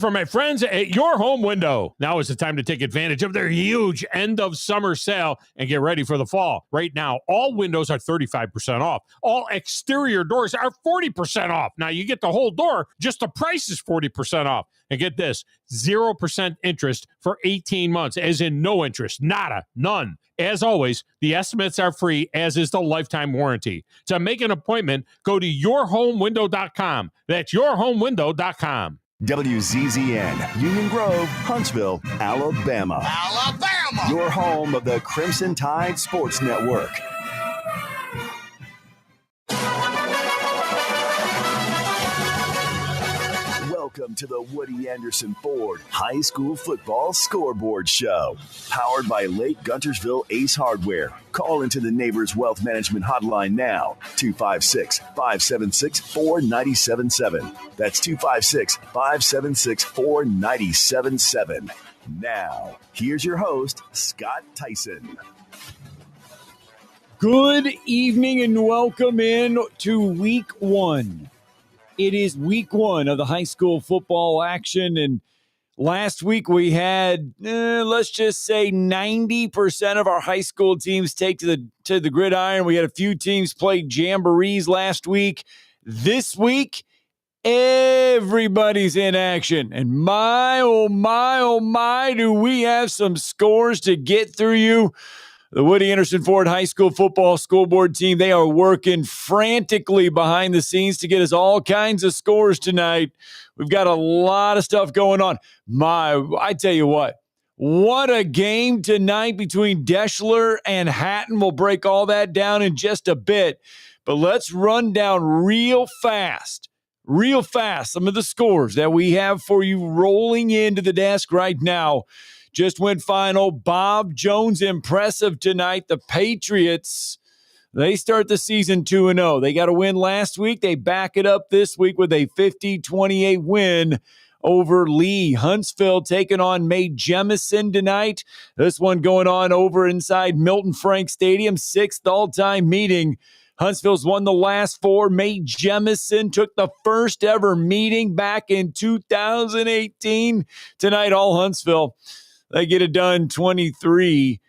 For my friends at Your Home Window, now is the time to take advantage of their huge end of summer sale and get ready for the fall. Right now, all windows are 35% off. All exterior doors are 40% off. Now you get the whole door, just the price is 40% off. And get this, 0% interest for 18 months, as in no interest, nada, none. As always, the estimates are free, as is the lifetime warranty. To make an appointment, go to yourhomewindow.com. That's yourhomewindow.com. WZZN, Union Grove, Huntsville, Alabama. Alabama! Your home of the Crimson Tide Sports Network. Welcome to the Woody Anderson Ford High School Football Scoreboard Show. Powered by Lake Guntersville Ace Hardware. Call into the Neighbors Wealth Management Hotline now, 256-576-4977. That's 256-576-4977. Now, here's your host, Scott Theisen. Good evening and welcome in to week one. It is week one of the high school football action, and last week we had, let's just say 90% of our high school teams take to the gridiron. We had a few teams play jamborees last week. This week, everybody's in action, and my, oh my, do we have some scores to get through you. The Woody Anderson Ford High School Football Scoreboard team, they are working frantically behind the scenes to get us all kinds of scores tonight. We've got a lot of stuff going on. I tell you what a game tonight between Deschler and Hatton. We'll break all that down in just a bit. But let's run down real fast, some of the scores that we have for you rolling into the desk right now. Just went final. Bob Jones impressive tonight. The Patriots, they start the season 2-0. They got a win last week. They back it up this week with a 50-28 win over Lee. Huntsville taking on Mae Jemison tonight. This one going on over inside Milton Frank Stadium. 6th all-time meeting. Huntsville's won the last 4. Mae Jemison took the first ever meeting back in 2018. Tonight, all Huntsville. They get it done 23-6.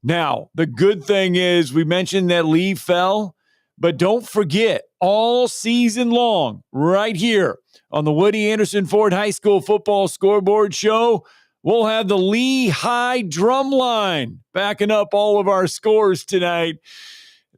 Now, the good thing is we mentioned that Lee fell, but don't forget, all season long, right here on the Woody Anderson Ford High School Football Scoreboard Show, we'll have the Lee High drum line backing up all of our scores tonight.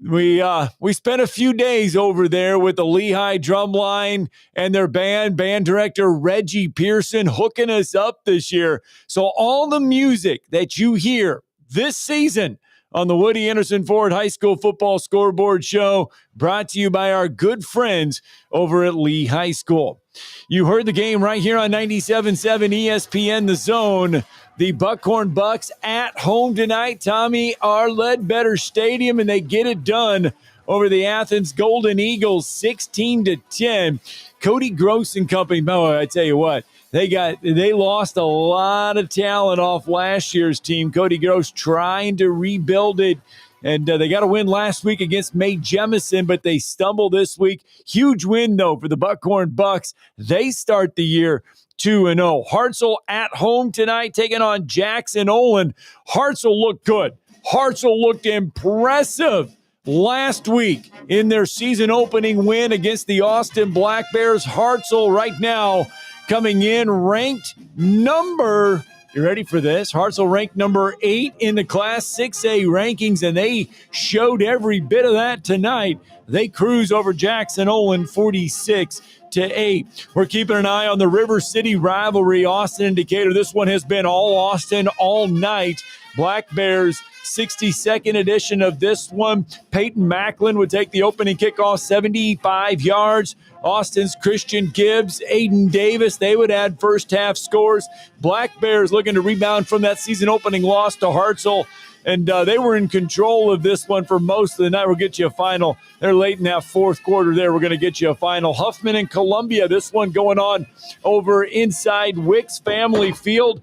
We spent a few days over there with the Lehigh Drumline and their band director Reggie Pearson hooking us up this year. So all the music that you hear this season on the Woody Anderson Ford High School Football Scoreboard Show brought to you by our good friends over at Lee High School. You heard the game right here on 97.7 ESPN The Zone. The Buckhorn Bucks at home tonight, Tommy R. Ledbetter Stadium, and they get it done over the Athens Golden Eagles, 16-10. Cody Gross and company, boy, I tell you what, they lost a lot of talent off last year's team. Cody Gross trying to rebuild it. And they got a win last week against Mae Jemison, but they stumble this week. Huge win, though, for the Buckhorn Bucks. They start the year 2-0. Hartzell at home tonight, taking on Jackson Olin. Hartzell looked good. Hartzell looked impressive last week in their season opening win against the Austin Black Bears. Hartzell right now coming in ranked number, you ready for this? Hartzell ranked number 8 in the Class 6A rankings, and they showed every bit of that tonight. They cruise over Jackson Olin 46-8. We're keeping an eye on the River City rivalry, Austin and Decatur. This one has been all Austin all night. Black Bears 62nd edition of this one. Peyton Macklin would take the opening kickoff 75 yards. Austin's Christian Gibbs, Aiden Davis, they would add first half scores. Black Bears looking to rebound from that season opening loss to Hartzell. And they were in control of this one for most of the night. We'll get you a final. They're late in that fourth quarter there. We're going to get you a final. Huffman and Columbia, this one going on over inside Wicks Family Field.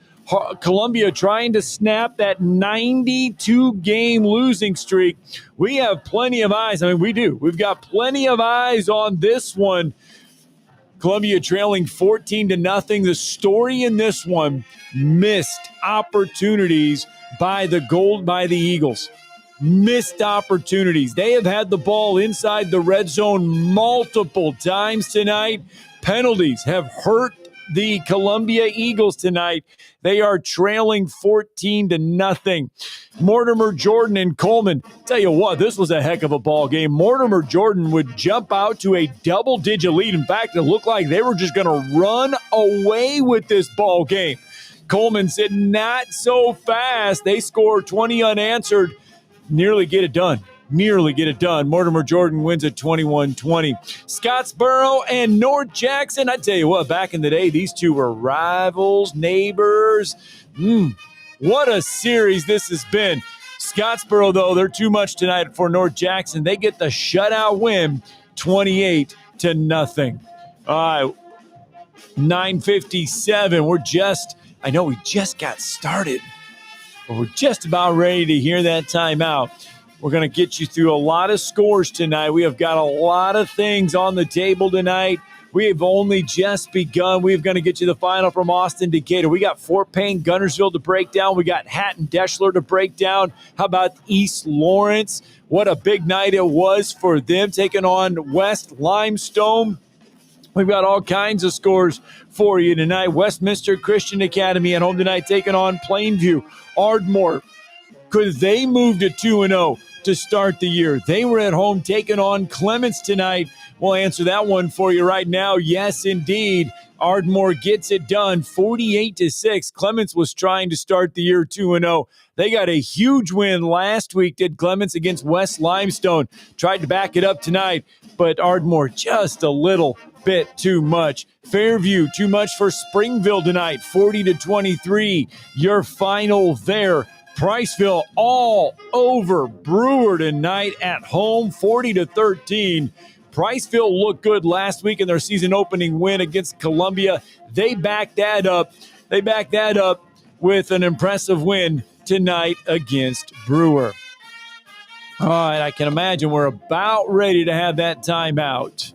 Columbia trying to snap that 92-game losing streak. We have plenty of eyes. I mean, we do. We've got plenty of eyes on this one. Columbia trailing 14-0. The story in this one, missed opportunities by the Eagles. Missed opportunities. They have had the ball inside the red zone multiple times tonight. Penalties have hurt the Columbia Eagles tonight. They are trailing 14-0. Mortimer, Jordan, and Coleman. Tell you what, this was a heck of a ball game. Mortimer Jordan would jump out to a double-digit lead. In fact, it looked like they were just going to run away with this ball game. Coleman said, not so fast. They scored 20 unanswered. Nearly get it done. Mortimer Jordan wins at 21-20. Scottsboro and North Jackson. I tell you what, back in the day, these two were rivals, neighbors. What a series this has been. Scottsboro, though, they're too much tonight for North Jackson. They get the shutout win, 28-0. All right, 9:57. We just got started, but we're just about ready to hear that timeout. We're going to get you through a lot of scores tonight. We have got a lot of things on the table tonight. We have only just begun. We're going to get you the final from Austin, Decatur. We got Fort Payne, Guntersville to break down. We got Hatton, Deschler to break down. How about East Lawrence? What a big night it was for them, taking on West Limestone. We've got all kinds of scores for you tonight. Westminster Christian Academy at home tonight, taking on Plainview. Ardmore, could they move to 2-0 to start the year? They were at home taking on Clements tonight. We'll answer that one for you right now. Yes, indeed. Ardmore gets it done, 48-6. Clements was trying to start the year 2-0. They got a huge win last week, did Clements, against West Limestone. Tried to back it up tonight, but Ardmore just a little bit too much. Fairview, too much for Springville tonight, 40-23. Your final there. Priceville all over Brewer tonight at home, 40-13. Priceville looked good last week in their season opening win against Columbia. They backed that up. With an impressive win tonight against Brewer. All right, I can imagine we're about ready to have that timeout.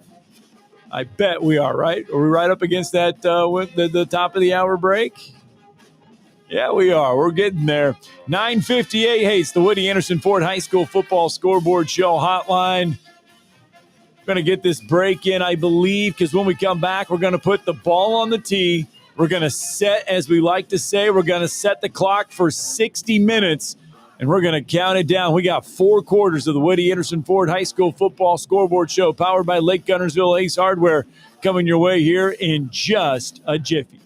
I bet we are, right? Are we right up against that with the top of the hour break? Yeah, we are. We're getting there. 9:58. Hey, it's the Woody Anderson Ford High School Football Scoreboard Show hotline. Going to get this break in, I believe, because when we come back, we're going to put the ball on the tee. We're going to set, as we like to say, we're going to set the clock for 60 minutes, and we're going to count it down. We got 4 quarters of the Woody Anderson Ford High School Football Scoreboard Show, powered by Lake Guntersville Ace Hardware, coming your way here in just a jiffy.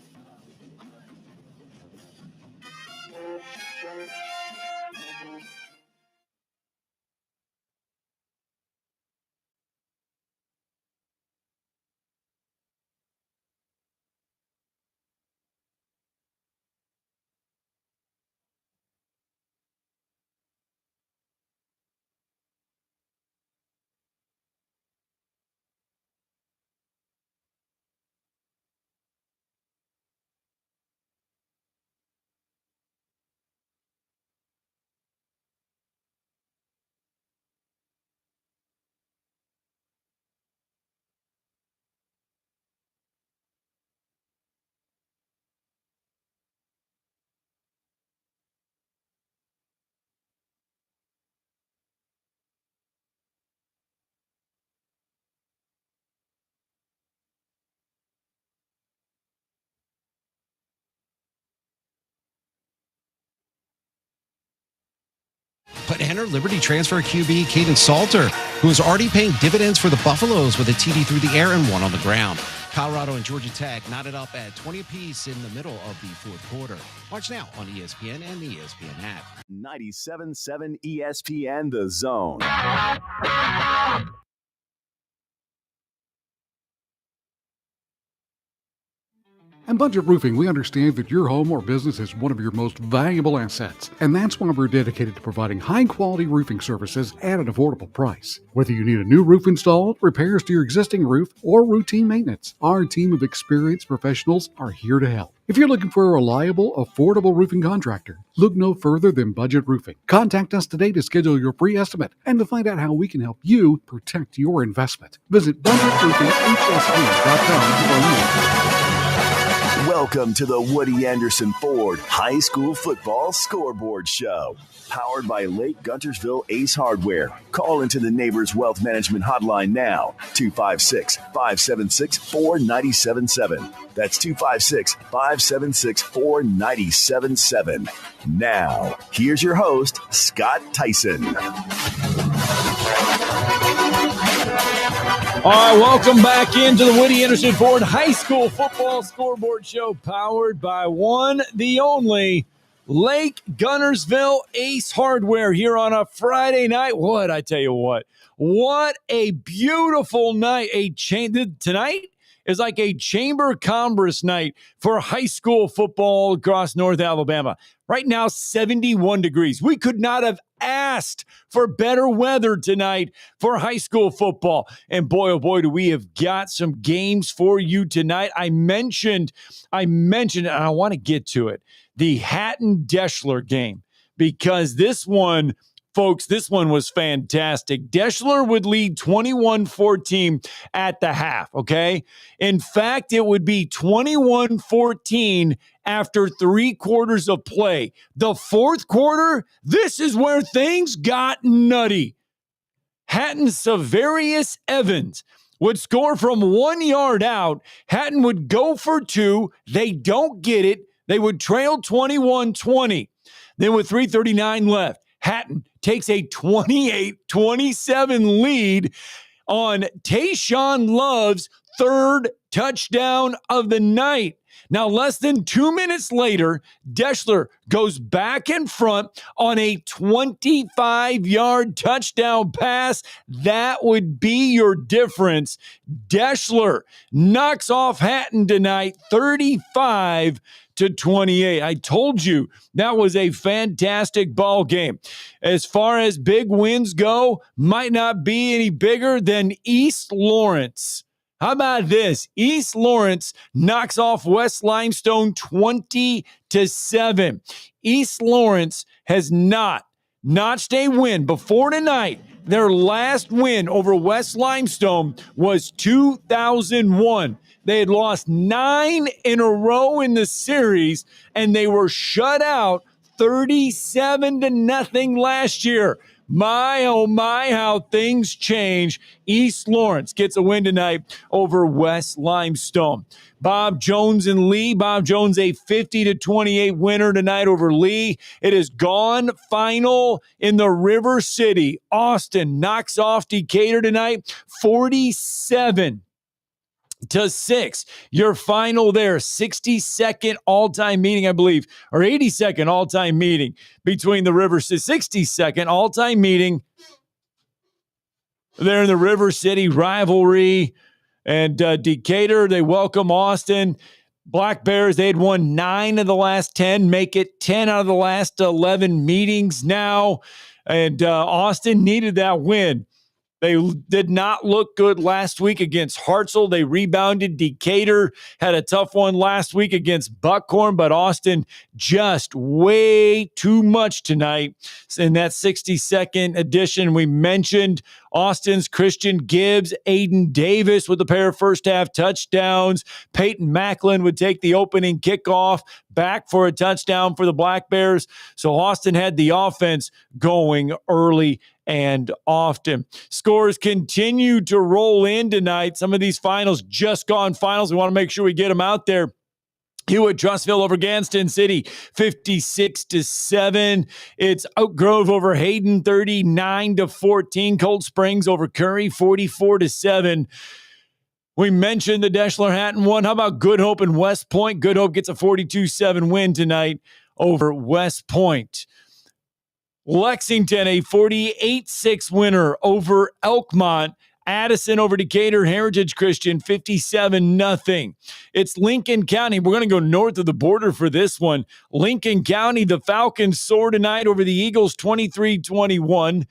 But enter Liberty Transfer QB Caden Salter, who is already paying dividends for the Buffaloes with a TD through the air and 1 on the ground. Colorado and Georgia Tech knotted up at 20 apiece in the middle of the fourth quarter. Watch now on ESPN and the ESPN app. 97.7 ESPN The Zone. At Budget Roofing, we understand that your home or business is one of your most valuable assets, and that's why we're dedicated to providing high-quality roofing services at an affordable price. Whether you need a new roof installed, repairs to your existing roof, or routine maintenance, our team of experienced professionals are here to help. If you're looking for a reliable, affordable roofing contractor, look no further than Budget Roofing. Contact us today to schedule your free estimate and to find out how we can help you protect your investment. Visit budgetroofinghsv.com for more. Welcome to the Woody Anderson Ford High School Football Scoreboard Show, powered by Lake Guntersville Ace Hardware. Call into the Neighbors Wealth Management Hotline now, 256-576-4977. That's 256-576-4977. Now, here's your host, Scott Theisen. All right, welcome back into the Woody Anderson Ford High School Football Scoreboard Show, powered by one, the only Lake Guntersville Ace Hardware here on a Friday night. What I tell you what a beautiful night! Tonight is like a chamber congress night for high school football across North Alabama. Right now, 71 degrees. We could not have asked for better weather tonight for high school football. And boy, oh boy, do we have got some games for you tonight. I mentioned, and I want to get to it, the Hatton-Deschler game, because this one, folks, this one was fantastic. Deschler would lead 21-14 at the half, okay? In fact, it would be 21-14 after 3 quarters of play. The fourth quarter, this is where things got nutty. Hatton Severius Evans would score from 1 yard out. Hatton would go for 2. They don't get it. They would trail 21-20. Then with 3:39 left, Hatton takes a 28-27 lead on Tayshawn Love's 3rd touchdown of the night. Now, less than 2 minutes later, Deschler goes back in front on a 25-yard touchdown pass. That would be your difference. Deschler knocks off Hatton tonight, 35-28. I told you that was a fantastic ball game. As far as big wins go, might not be any bigger than East Lawrence. How about this? East Lawrence knocks off West Limestone 20-7. East Lawrence has not notched a win before tonight. Their last win over West Limestone was 2001. They had lost 9 in a row in the series, and they were shut out 37-0 last year. My, oh my, how things change. East Lawrence gets a win tonight over West Limestone. Bob Jones and Lee. Bob Jones, a 50-28 winner tonight over Lee. It is gone final in the River City. Austin knocks off Decatur tonight, 47-6. Your final there, 62nd all-time meeting, I believe, or 82nd all-time meeting between the River City. 62nd all-time meeting there in the River City rivalry. And Decatur, they welcome Austin. Black Bears, they had won 9 of the last 10, make it 10 out of the last 11 meetings now. And Austin needed that win. They did not look good last week against Hartselle. They rebounded. Decatur had a tough one last week against Buckhorn, but Austin just way too much tonight. In that 62nd edition, we mentioned Austin's Christian Gibbs, Aiden Davis with a pair of first-half touchdowns. Peyton Macklin would take the opening kickoff back for a touchdown for the Black Bears. So Austin had the offense going early and often. Scores continue to roll in tonight. Some of these finals just gone finals. We want to make sure we get them out there. Hewitt-Trussville over Gadsden City, 56-7. It's Oak Grove over Hayden, 39-14. Cold Springs over Curry, 44-7. We mentioned the Deschler Hatton one. How about Good Hope and West Point? Good Hope gets a 42-7 win tonight over West Point. Lexington, a 48-6 winner over Elkmont Addison over Decatur Heritage Christian, 57-0. It's Lincoln County. We're going to go north of the border for this one. Lincoln County, the Falcons soar tonight over the Eagles, 23-21.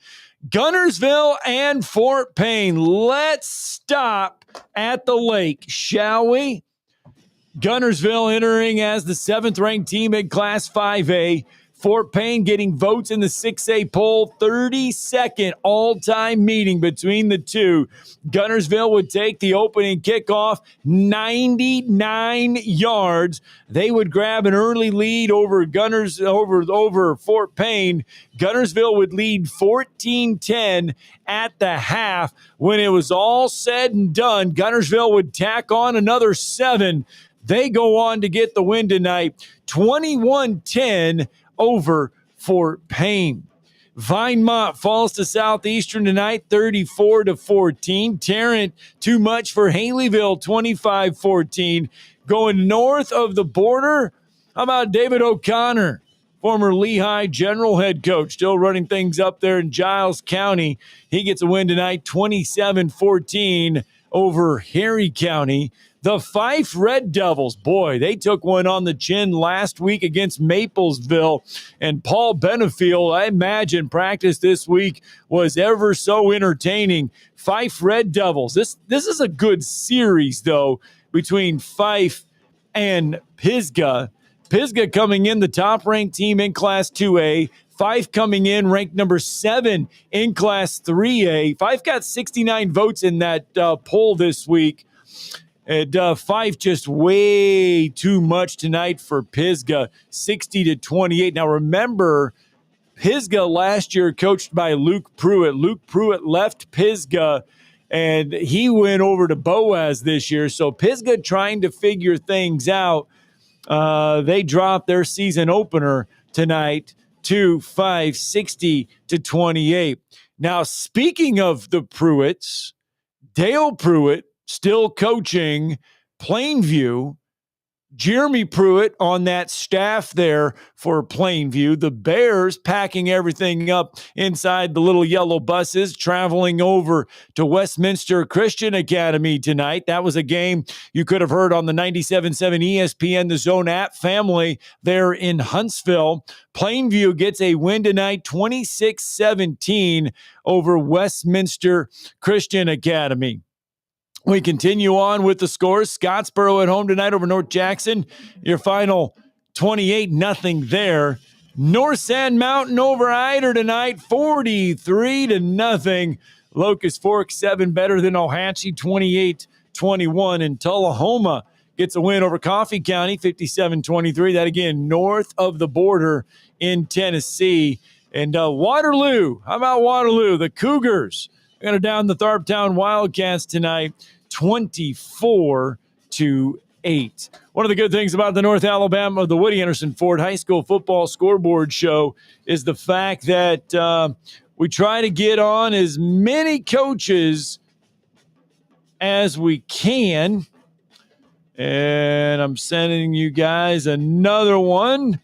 Guntersville and Fort Payne. Let's stop at the lake, shall we? Guntersville entering as the 7th-ranked team in Class 5A. Fort Payne getting votes in the 6A poll. 32nd all-time meeting between the two. Guntersville would take the opening kickoff, 99 yards. They would grab an early lead over over Fort Payne. Guntersville would lead 14-10 at the half. When it was all said and done, Guntersville would tack on another 7. They go on to get the win tonight, 21-10 over Fort Payne. Vinemont falls to Southeastern tonight, 34-14. Tarrant, too much for Haleyville, 25-14. Going north of the border, how about David O'Connor, former Lehigh General head coach, still running things up there in Giles County. He gets a win tonight, 27-14 over Harry County. The Fife Red Devils, boy, they took one on the chin last week against Maplesville. And Paul Benefield, I imagine practice this week was ever so entertaining. Fife Red Devils. This is a good series, though, between Fife and Pisgah. Pisgah coming in the top-ranked team in Class 2A. Fife coming in ranked number 7 in Class 3A. Fife got 69 votes in that poll this week. And Fife just way too much tonight for Pisgah, 60-28. Now remember, Pisgah last year coached by Luke Pruitt. Luke Pruitt left Pisgah, and he went over to Boaz this year. So Pisgah trying to figure things out. They dropped their season opener tonight to Fife, 60-28. Now, speaking of the Pruitts, Dale Pruitt, still coaching Plainview. Jeremy Pruitt on that staff there for Plainview. The Bears packing everything up inside the little yellow buses, traveling over to Westminster Christian Academy tonight. That was a game you could have heard on the 97.7 ESPN, the Zone app family there in Huntsville. Plainview gets a win tonight, 26-17 over Westminster Christian Academy. We continue on with the scores. Scottsboro at home tonight over North Jackson. Your final 28-0 there. North Sand Mountain over Eider tonight, 43-0. Locust Fork 7 better than Ohatchee, 28-21. And Tullahoma gets a win over Coffee County, 57-23. That again, north of the border in Tennessee. And Waterloo, how about Waterloo? The Cougars are going to down the Tharptown Wildcats tonight, 24-8. One of the good things about the North Alabama, the Woody Anderson Ford High School Football Scoreboard Show is the fact that we try to get on as many coaches as we can. And I'm sending you guys another one.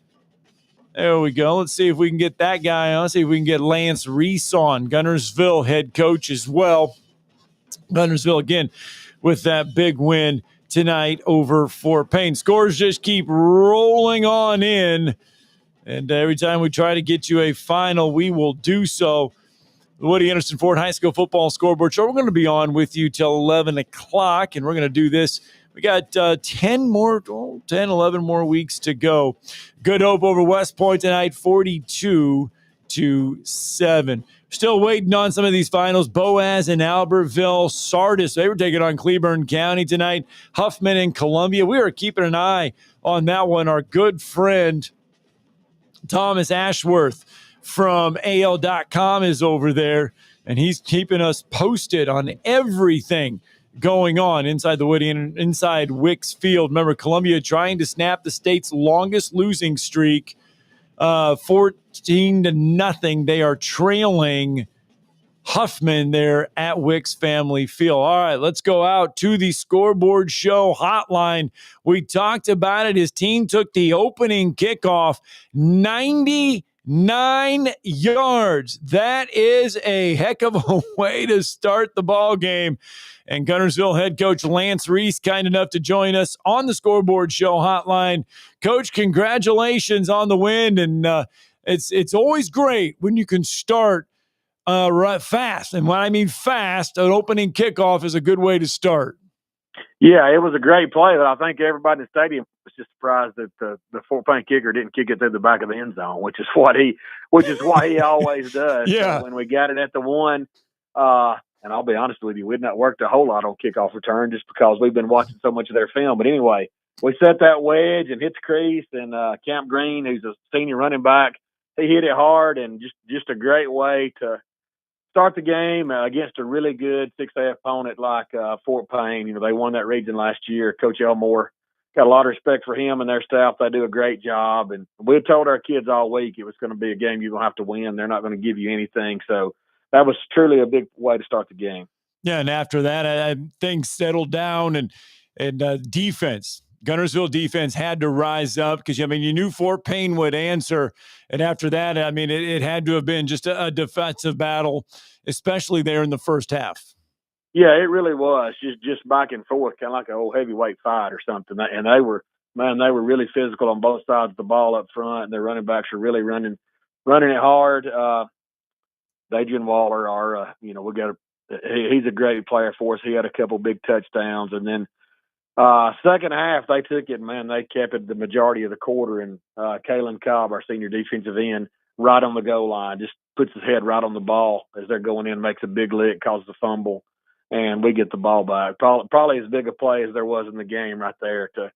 There we go. Let's see if we can get that guy on. See if we can get Lance Reese on, Guntersville head coach as well. Guntersville again with that big win tonight over Fort Payne. Scores just keep rolling on in. And every time we try to get you a final, we will do so. The Woody Anderson Ford High School Football Scoreboard Show. We're going to be on with you till 11 o'clock, and we're going to do this. We got 11 more weeks to go. Good Hope over West Point tonight, 42-7. Still waiting on some of these finals. Boaz and Albertville, Sardis, they were taking on Cleburne County tonight. Huffman and Columbia. We are keeping an eye on that one. Our good friend Thomas Ashworth from AL.com is over there, and he's keeping us posted on everything going on inside the Woody and inside Wicks Field. Remember, Columbia trying to snap the state's longest losing streak, 14-0. They are trailing Huffman there at Wicks Family Field. All right, let's go out to the Scoreboard Show hotline. We talked about it. His team took the opening kickoff, 99 9 yards. That is a heck of a way to start the ball game. And Guntersville head coach Lance Reese, kind enough to join us on the Scoreboard Show hotline. Coach, congratulations on the win. And it's always great when you can start right fast. And when I mean fast, an opening kickoff is a good way to start. Yeah, it was a great play, but I think everybody in the stadium was just surprised that the Fort Payne kicker didn't kick it through the back of the end zone, which is what he always does. Yeah. So when we got it at the one, and I'll be honest with you, we'd not worked a whole lot on kickoff return just because we've been watching so much of their film. But anyway, we set that wedge and hit the crease, and Camp Green, who's a senior running back, he hit it hard, and just a great way to start the game against a really good 6A opponent like Fort Payne. They won that region last year. Coach Elmore, got a lot of respect for him and their staff. They do a great job. And we told our kids all week it was going to be a game you're going to have to win. They're not going to give you anything. So that was truly a big way to start the game. Yeah, and after that, things settled down, and defense. Guntersville defense had to rise up because, you knew Fort Payne would answer. And after that, it had to have been just a defensive battle, especially there in the first half. Yeah, it really was. Just back and forth, kind of like an old heavyweight fight or something. And they were really physical on both sides of the ball up front, and their running backs are really running it hard. Adrian Waller, he's a great player for us. He had a couple big touchdowns, and then second half, they took it, man. They kept it the majority of the quarter, and Kalen Cobb, our senior defensive end, right on the goal line, just puts his head right on the ball as they're going in, makes a big lick, causes a fumble, and we get the ball back. Probably as big a play as there was in the game right there. They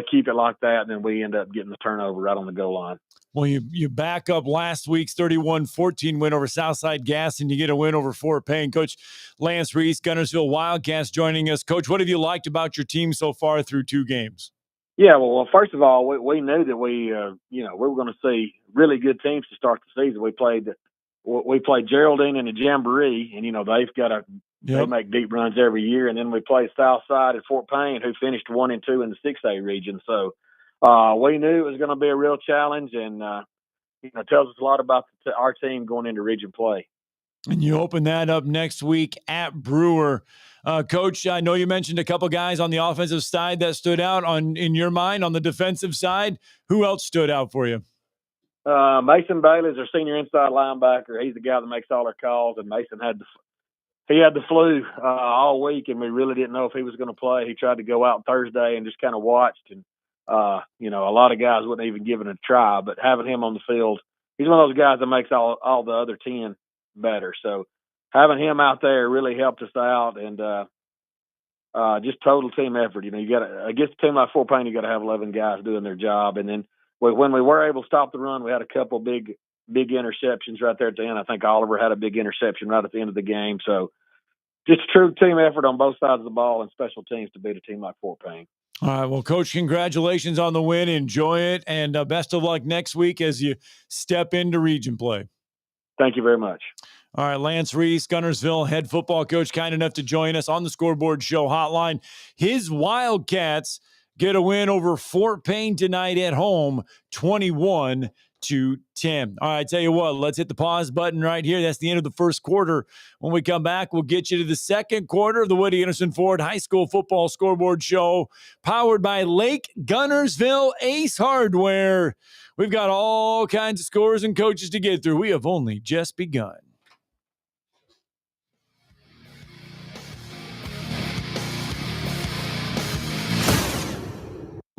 keep it like that, and then we end up getting the turnover right on the goal line. Well, you back up last week's 31-14 win over Southside Gas, and you get a win over Fort Payne. Coach Lance Reese, Guntersville Wildcats, joining us. Coach, what have you liked about your team so far through 2 games? Yeah, well, first of all, we knew that we were going to see really good teams to start the season. We played Geraldine in the Jamboree, and they've got they make deep runs every year, and then we played Southside at Fort Payne, who finished 1-2 in the 6A region. So we knew it was going to be a real challenge, and it tells us a lot about our team going into region play. And you open that up next week at Brewer. Coach, I know you mentioned a couple guys on the offensive side that stood out in your mind. On the defensive side, who else stood out for you? Mason Bailey is our senior inside linebacker. He's the guy that makes all our calls, and Mason had the flu all week, and we really didn't know if he was going to play. He tried to go out Thursday and just kind of watched, and a lot of guys wouldn't even give it a try. But having him on the field, he's one of those guys that makes all the other 10 better. So having him out there really helped us out, and just total team effort. You got to against a team like Fort Payne, you got to have 11 guys doing their job, and then when we were able to stop the run, we had a couple big interceptions right there at the end. I think Oliver had a big interception right at the end of the game. So just a true team effort on both sides of the ball and special teams to beat a team like Fort Payne. All right, well, Coach, congratulations on the win. Enjoy it, and best of luck next week as you step into region play. Thank you very much. All right, Lance Reese, Guntersville head football coach, kind enough to join us on the Scoreboard Show hotline. His Wildcats get a win over Fort Payne tonight at home, 21-10. All right, tell you what, let's hit the pause button right here. That's the end of the first quarter. When we come back, we'll get you to the second quarter of the Woody Anderson Ford High School Football Scoreboard Show, powered by Lake Guntersville Ace Hardware. We've got all kinds of scores and coaches to get through. We have only just begun.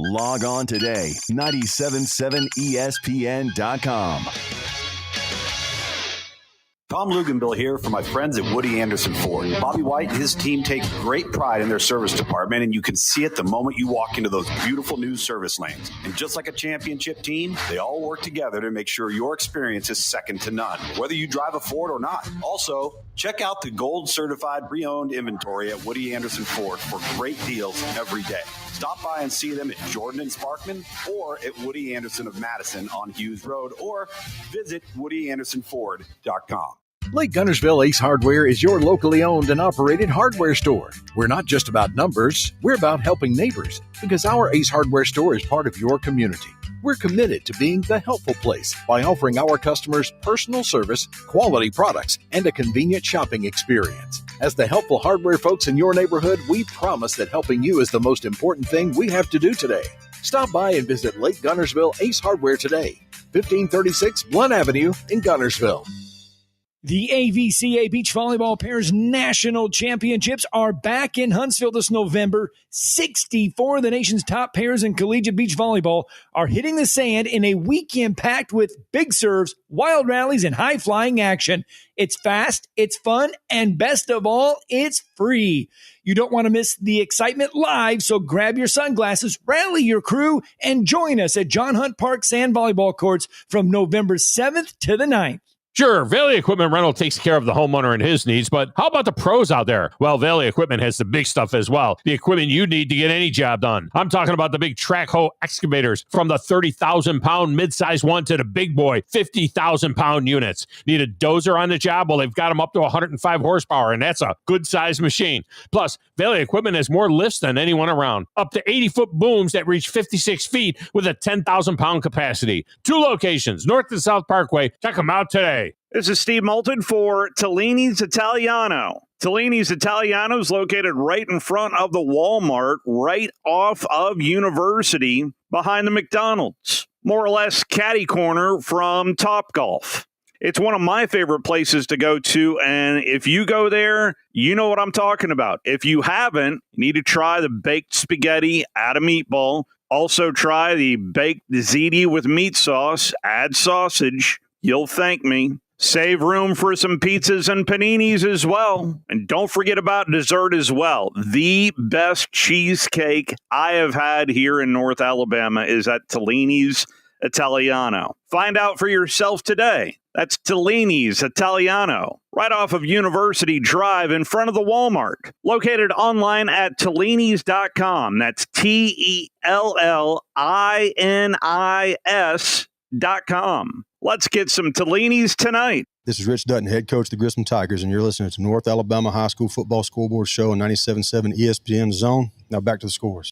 Log on today, 977ESPN.com. Tom Luganbill here for my friends at Woody Anderson Ford. Bobby White and his team take great pride in their service department, and you can see it the moment you walk into those beautiful new service lanes. And just like a championship team, they all work together to make sure your experience is second to none, whether you drive a Ford or not. Also, check out the gold certified pre-owned inventory at Woody Anderson Ford for great deals every day. Stop by and see them at Jordan and Sparkman or at Woody Anderson of Madison on Hughes Road, or visit WoodyAndersonFord.com. Lake Guntersville Ace Hardware is your locally owned and operated hardware store. We're not just about numbers, we're about helping neighbors, because our Ace Hardware store is part of your community. We're committed to being the helpful place by offering our customers personal service, quality products, and a convenient shopping experience. As the helpful hardware folks in your neighborhood, we promise that helping you is the most important thing we have to do today. Stop by and visit Lake Guntersville Ace Hardware today, 1536 Blunt Avenue in Guntersville. The AVCA Beach Volleyball Pairs National Championships are back in Huntsville this November. 64 of the nation's top pairs in collegiate beach volleyball are hitting the sand in a weekend packed with big serves, wild rallies, and high-flying action. It's fast, it's fun, and best of all, it's free. You don't want to miss the excitement live, so grab your sunglasses, rally your crew, and join us at John Hunt Park Sand Volleyball Courts from November 7th to the 9th. Sure, Valley Equipment Rental takes care of the homeowner and his needs, but how about the pros out there? Well, Valley Equipment has the big stuff as well. The equipment you need to get any job done. I'm talking about the big track hoe excavators, from the 30,000-pound midsize one to the big boy 50,000-pound units. Need a dozer on the job? Well, they've got them up to 105 horsepower, and that's a good-sized machine. Plus, Valley Equipment has more lifts than anyone around. Up to 80-foot booms that reach 56 feet with a 10,000-pound capacity. 2 locations, North and South Parkway. Check them out today. This is Steve Moulton for Tellini's Italiano. Tellini's Italiano is located right in front of the Walmart, right off of University, behind the McDonald's. More or less catty corner from Topgolf. It's one of my favorite places to go to, and if you go there, you know what I'm talking about. If you haven't, you need to try the baked spaghetti, add a meatball. Also try the baked ziti with meat sauce, add sausage. You'll thank me. Save room for some pizzas and paninis as well. And don't forget about dessert as well. The best cheesecake I have had here in North Alabama is at Tellini's Italiano. Find out for yourself today. That's Tellini's Italiano, right off of University Drive in front of the Walmart. Located online at Tellinis.com. That's TELLINIS.com. Let's get some Tellini's tonight. This is Rich Dutton, head coach of the Grissom Tigers, and you're listening to North Alabama High School Football Scoreboard Show on 97.7 ESPN Zone. Now back to the scores.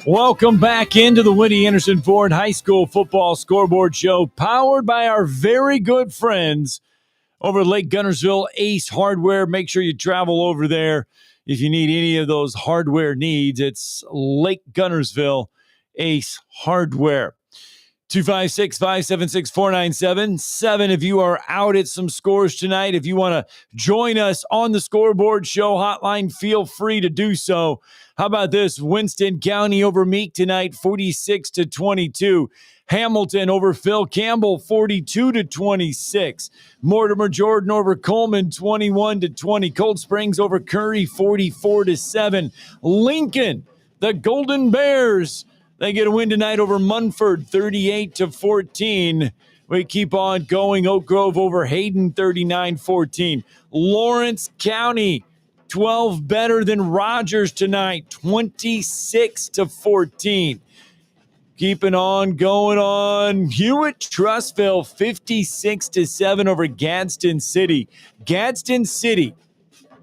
Welcome back into the Woody Anderson Ford High School Football Scoreboard Show, powered by our very good friends over at Lake Guntersville Ace Hardware. Make sure you travel over there if you need any of those hardware needs. It's Lake Guntersville Ace Hardware. 256-576-4977. If you are out at some scores tonight, if you want to join us on the Scoreboard Show hotline, feel free to do so. How about this? Winston County over Meek tonight, 46-22. Hamilton over Phil Campbell, 42-26. Mortimer Jordan over Coleman, 21-20. Cold Springs over Curry, 44-7. Lincoln, the Golden Bears, they get a win tonight over Munford, 38-14. We keep on going. Oak Grove over Hayden, 39-14. Lawrence County, 12 better than Rogers tonight, 26-14. Keeping on, going on. Hewitt Trussville, 56-7 over Gadsden City. Gadsden City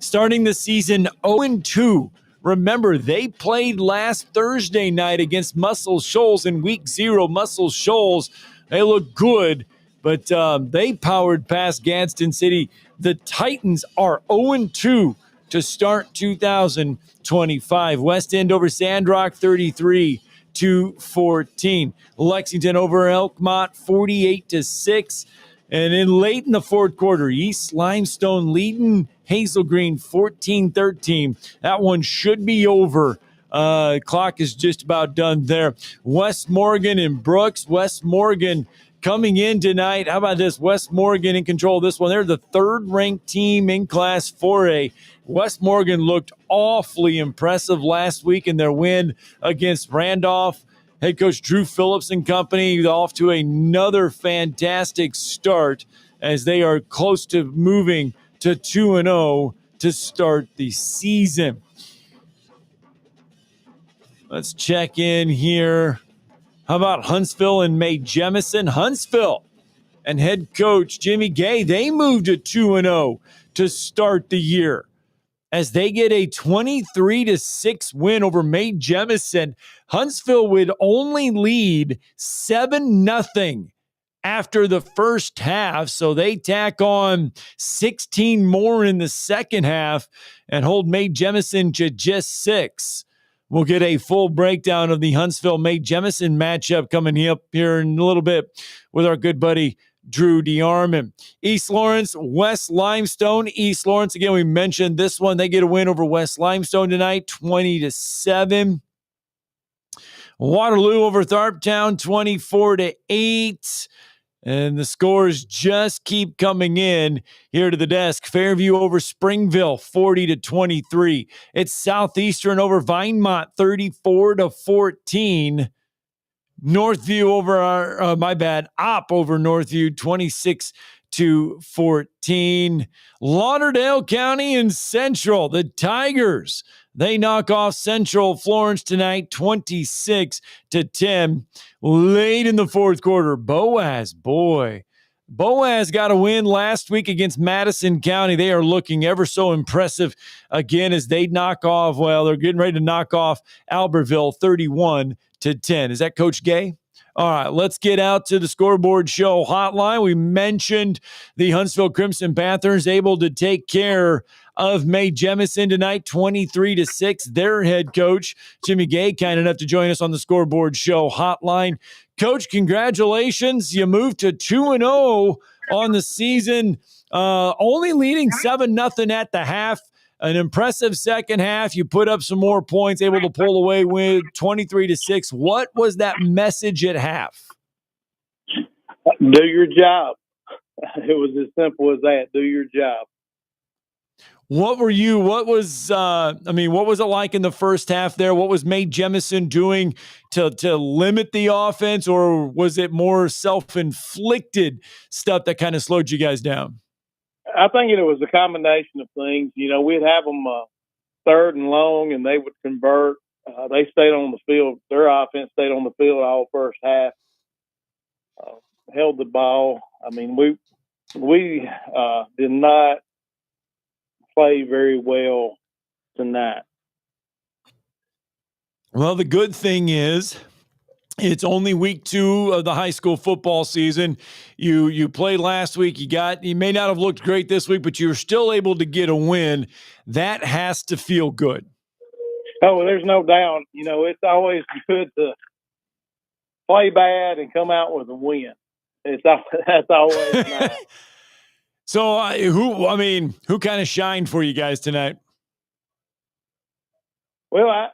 starting the season 0-2. Remember, they played last Thursday night against Muscle Shoals in Week 0. Muscle Shoals, they look good, but they powered past Gadsden City. The Titans are 0-2 to start 2025. West End over Sandrock, 33-14. Lexington over Elkmont, 48-6. And then late in the fourth quarter, East Limestone leading Hazel Green 14-13. That one should be over. Clock is just about done there. West Morgan and Brooks. West Morgan coming in tonight. How about this? West Morgan in control of this one. They're the third-ranked team in Class 4A. West Morgan looked awfully impressive last week in their win against Randolph. Head coach Drew Phillips and company off to another fantastic start as they are close to moving to 2-0 to start the season. Let's check in here. How about Huntsville and Mae Jemison? Huntsville and head coach Jimmy Gay, they moved to 2-0 to start the year as they get a 23-6 win over Mae Jemison. Huntsville would only lead 7-0 after the first half, so they tack on 16 more in the second half and hold Mae Jemison to just 6. We'll get a full breakdown of the Huntsville-Mae Jemison matchup coming up here in a little bit with our good buddy Drew DeArmond. East Lawrence, West Limestone. East Lawrence, again, we mentioned this one. They get a win over West Limestone tonight, 20-7. Waterloo over Tharptown, 24-8. And the scores just keep coming in here to the desk. Fairview over Springville, 40-23. It's Southeastern over Vinemont, 34-14. Northview over Opp over Northview, 26-14. Lauderdale County and Central, the Tigers, they knock off Central Florence tonight, 26-10. Late in the fourth quarter, Boaz got a win last week against Madison County. They are looking ever so impressive again as they they're getting ready to knock off Albertville 31-10. Is that Coach Gay? All right, let's get out to the Scoreboard Show hotline. We mentioned the Huntsville Crimson Panthers able to take care of Mae Jemison tonight, 23-6. Their head coach, Jimmy Gay, kind enough to join us on the Scoreboard Show hotline. Coach, congratulations. You moved to 2-0 on the season, only leading 7-0 at the half. An impressive second half. You put up some more points, able to pull away with 23-6. What was that message at half? Do your job. It was as simple as that. Do your job. What was it like in the first half there? What was Mae Jemison doing to limit the offense, or was it more self-inflicted stuff that kind of slowed you guys down? I think it was a combination of things. We'd have them third and long, and they would convert. They stayed on the field. Their offense stayed on the field all first half. Held the ball. I mean, we did not play very well tonight. Well, the good thing is it's only week 2 of the high school football season. You played last week. You may not have looked great this week, but you were still able to get a win. That has to feel good. Oh, there's no doubt. It's always good to play bad and come out with a win. That's always nice. So who kind of shined for you guys tonight? Well,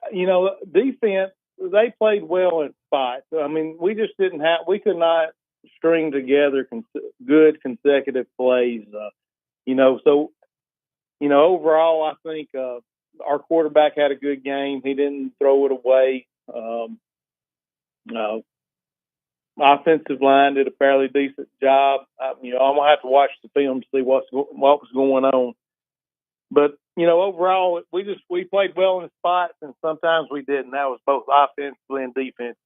defense, they played well in spots. I mean, we just we could not string together good consecutive plays. Overall, I think our quarterback had a good game. He didn't throw it away. Offensive line did a fairly decent job. I'm gonna have to watch the film to see what was going on. But overall, we played well in spots, and sometimes we didn't. That was both offensively and defense.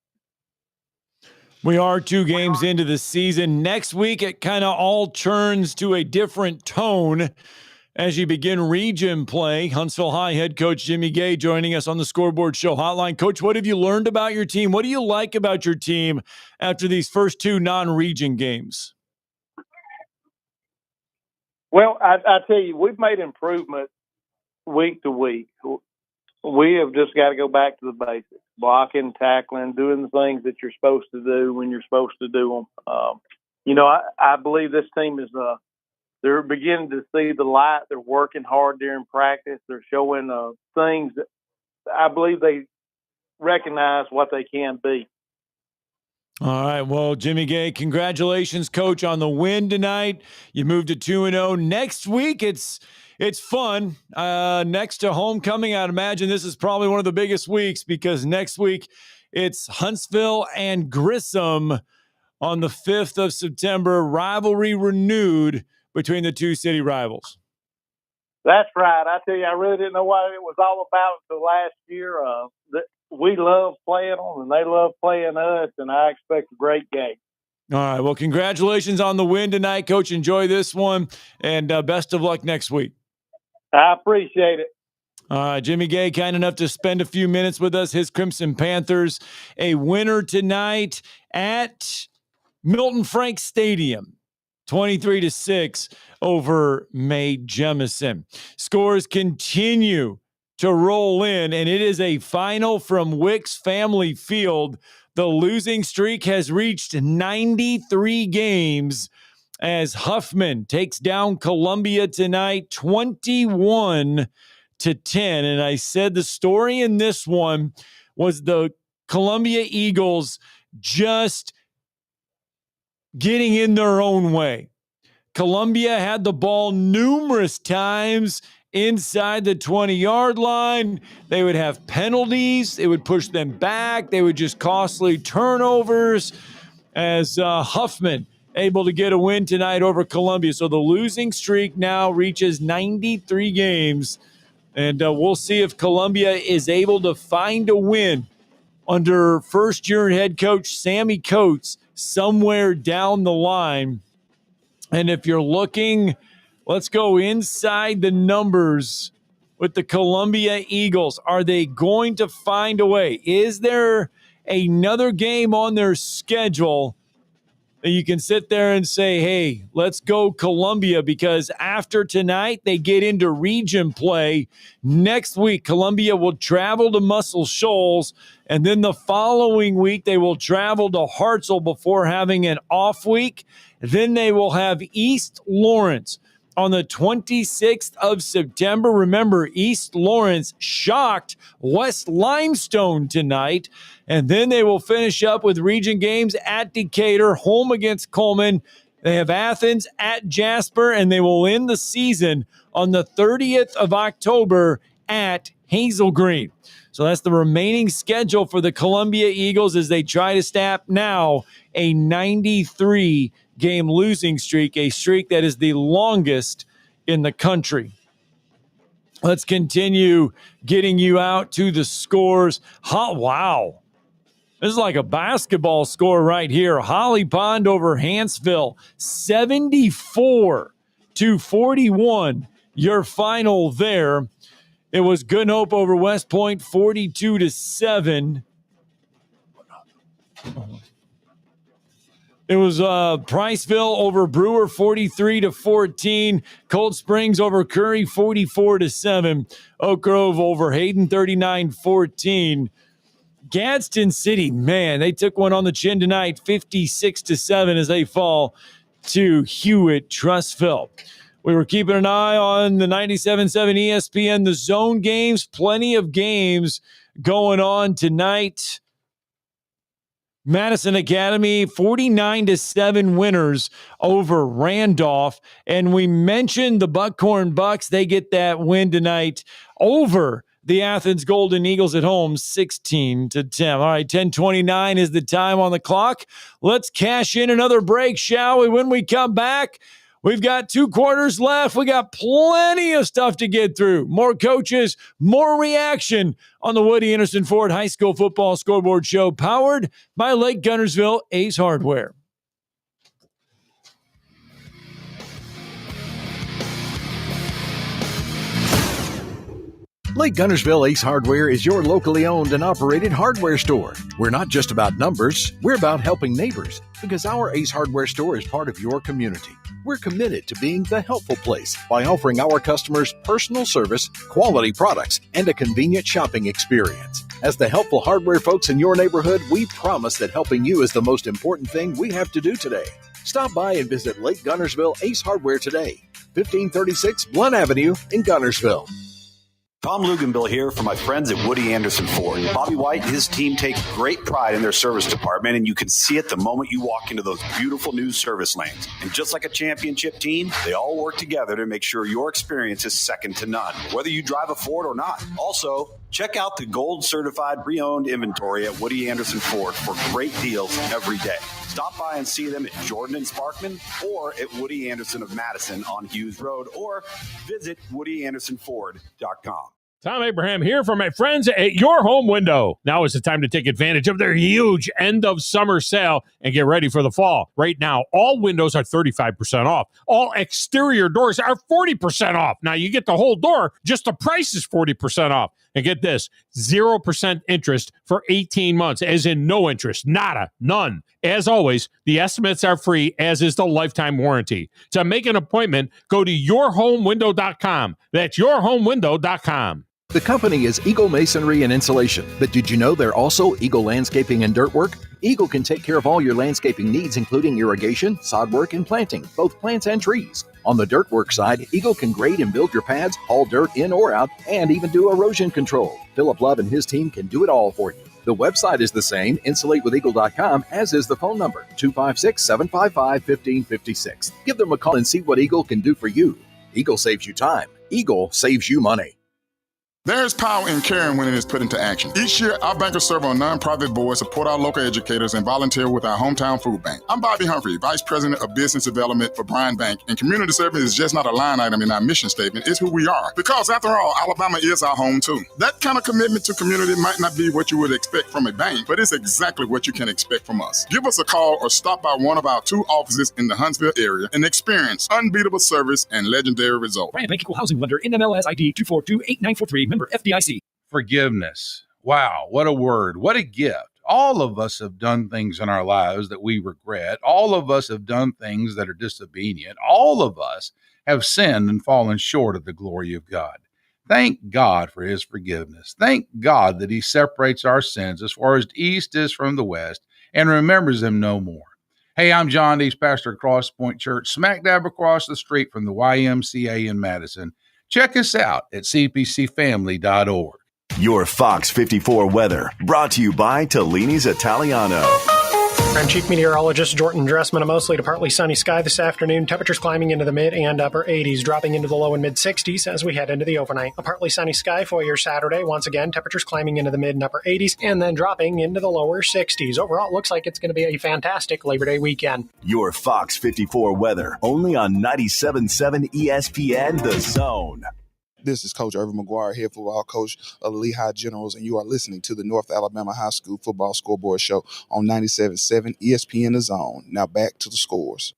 We are 2 games into the season. Next week, it kind of all turns to a different tone as you begin region play. Huntsville High head coach Jimmy Gay joining us on the Scoreboard Show hotline. Coach, what have you learned about your team? What do you like about your team after these first 2 non-region games? Well, I tell you, we've made improvement week to week. We have just got to go back to the basics: blocking, tackling, doing the things that you're supposed to do when you're supposed to do them. I believe this team is they're beginning to see the light. They're working hard during practice. They're showing things that I believe they recognize what they can be. All right. Well, Jimmy Gay, congratulations, Coach, on the win tonight. You moved to 2-0. Next week, it's fun. Next to homecoming, I'd imagine this is probably one of the biggest weeks because next week it's Huntsville and Grissom on the 5th of September. Rivalry renewed between the 2 city rivals. That's right. I tell you, I really didn't know what it was all about until last year. We love playing them, and they love playing us, and I expect a great game. All right. Well, congratulations on the win tonight, Coach. Enjoy this one, and best of luck next week. I appreciate it. Jimmy Gay, kind enough to spend a few minutes with us. His Crimson Panthers, a winner tonight at Milton Frank Stadium, 23-6 over Mae Jemison. Scores continue to roll in, and it is a final from Wicks Family Field. The losing streak has reached 93 games as Huffman takes down Columbia tonight, 21-10. And I said the story in this one was the Columbia Eagles just getting in their own way. Columbia had the ball numerous times inside the 20-yard line. They would have penalties. It would push them back. They would just costly turnovers as Huffman able to get a win tonight over Columbia. So the losing streak now reaches 93 games. And we'll see if Columbia is able to find a win under first-year head coach Sammy Coates somewhere down the line. And if you're looking, let's go inside the numbers with the Columbia Eagles. Are they going to find a way? Is there another game on their schedule that you can sit there and say, hey, let's go Columbia? Because after tonight, they get into region play. Next week, Columbia will travel to Muscle Shoals, and then the following week, they will travel to Hartselle before having an off week. Then they will have East Lawrence on the 26th of September. Remember, East Lawrence shocked West Limestone tonight. And then they will finish up with region games at Decatur, home against Coleman. They have Athens at Jasper, and they will end the season on the 30th of October at Hazel Green. So that's the remaining schedule for the Columbia Eagles as they try to snap now a 93-game losing streak, a streak that is the longest in the country. Let's continue getting you out to the scores. Wow. This is like a basketball score right here. Holly Pond over Hanceville, 74-41. Your final there. It was Good Hope over West Point, 42-7. It was Priceville over Brewer, 43-14. Cold Springs over Curry, 44-7. Oak Grove over Hayden, 39-14. Gadsden City, man, they took one on the chin tonight, 56-7 as they fall to Hewitt Trussville. We were keeping an eye on the 97.7 ESPN, the zone games, plenty of games going on tonight. Madison Academy, 49-7 winners over Randolph. And we mentioned the Buckhorn Bucks. They get that win tonight over the Athens Golden Eagles at home, 16-10. All right, 10:29 is the time on the clock. Let's cash in another break, shall we? When we come back, we've got 2 quarters left. We got plenty of stuff to get through. More coaches, more reaction on the Woody Anderson Ford High School Football Scoreboard Show, powered by Lake Guntersville Ace Hardware. Lake Guntersville Ace Hardware is your locally owned and operated hardware store. We're not just about numbers, we're about helping neighbors, because our Ace Hardware store is part of your community. We're committed to being the helpful place by offering our customers personal service, quality products, and a convenient shopping experience. As the helpful hardware folks in your neighborhood, we promise that helping you is the most important thing we have to do today. Stop by and visit Lake Guntersville Ace Hardware today, 1536 Blunt Avenue in Guntersville. Tom Luganville here for my friends at Woody Anderson Ford. Bobby White and his team take great pride in their service department, and you can see it the moment you walk into those beautiful new service lanes. And just like a championship team, they all work together to make sure your experience is second to none, whether you drive a Ford or not. Also, Check out the gold certified pre-owned inventory at Woody Anderson Ford for great deals every day. Stop by and see them at Jordan and Sparkman or at Woody Anderson of Madison on Hughes Road, or visit WoodyAndersonFord.com. Tom Abraham here for my friends at Your Home Window. Now is the time to take advantage of their huge end of summer sale and get ready for the fall. Right now, all windows are 35% off. All exterior doors are 40% off. Now you get the whole door, just the price is 40% off. And get this, 0% interest for 18 months, as in no interest, nada, none. As always, the estimates are free, as is the lifetime warranty. To make an appointment, go to yourhomewindow.com. That's yourhomewindow.com. The company is Eagle Masonry and Insulation, but did you know they're also Eagle Landscaping and Dirt Work? Eagle can take care of all your landscaping needs, including irrigation, sod work, and planting, both plants and trees. On the dirt work side, Eagle can grade and build your pads, haul dirt in or out, and even do erosion control. Philip Love and his team can do it all for you. The website is the same, insulatewitheagle.com, as is the phone number, 256-755-1556. Give them a call and see what Eagle can do for you. Eagle saves you time. Eagle saves you money. There's power in caring when it is put into action. Each year, our bankers serve on nonprofit boards, support our local educators, and volunteer with our hometown food bank. I'm Bobby Humphrey, Vice President of Business Development for Bryan Bank, and community service is just not a line item in our mission statement, it's who we are. Because after all, Alabama is our home too. That kind of commitment to community might not be what you would expect from a bank, but it's exactly what you can expect from us. Give us a call or stop by one of our 2 offices in the Huntsville area and experience unbeatable service and legendary results. Bryan Bank Equal Housing Lender, NMLS ID 2428943, member FDIC. Forgiveness. Wow, what a word. What a gift. All of us have done things in our lives that we regret. All of us have done things that are disobedient. All of us have sinned and fallen short of the glory of God. Thank God for his forgiveness. Thank God that he separates our sins as far as the east is from the west and remembers them no more. Hey, I'm John Dees, pastor at Cross Point Church, smack dab across the street from the YMCA in Madison. Check us out at cpcfamily.org. Your Fox 54 weather, brought to you by Tellini's Italiano. I'm Chief Meteorologist Jordan Dressman. A mostly to partly sunny sky this afternoon. Temperatures climbing into the mid and upper 80s, dropping into the low and mid 60s as we head into the overnight. A partly sunny sky for your Saturday. Once again, temperatures climbing into the mid and upper 80s and then dropping into the lower 60s. Overall, it looks like it's going to be a fantastic Labor Day weekend. Your Fox 54 weather, only on 97.7 ESPN The Zone. This is Coach Irvin McGuire, head football coach of the Lehigh Generals, and you are listening to the North Alabama High School Football Scoreboard Show on 97.7 ESPN The Zone. Now back to the scores.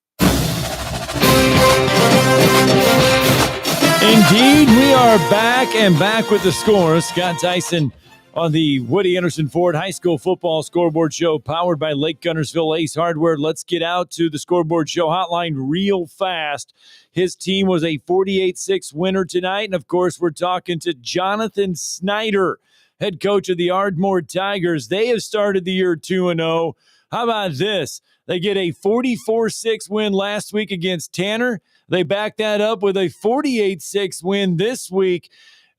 Indeed, we are back with the scores. Scott Theisen on the Woody Anderson Ford High School Football Scoreboard Show, powered by Lake Guntersville Ace Hardware. Let's get out to the Scoreboard Show hotline real fast. His team was a 48-6 winner tonight. And, of course, we're talking to Jonathan Snyder, head coach of the Ardmore Tigers. They have started the year 2-0. How about this? They get a 44-6 win last week against Tanner. They back that up with a 48-6 win this week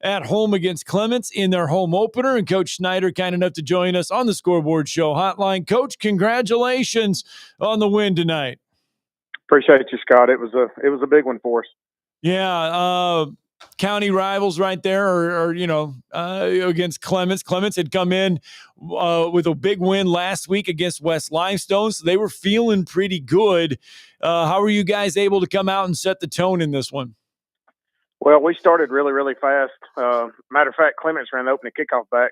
at home against Clements in their home opener. And Coach Snyder, kind enough to join us on the Scoreboard Show hotline. Coach, congratulations on the win tonight. Appreciate you, Scott. It was a big one for us. Yeah, county rivals right there, or against Clements. Clements had come in with a big win last week against West Limestone, so they were feeling pretty good. How were you guys able to come out and set the tone in this one? Well, we started really, really fast. Matter of fact, Clements ran the opening kickoff back,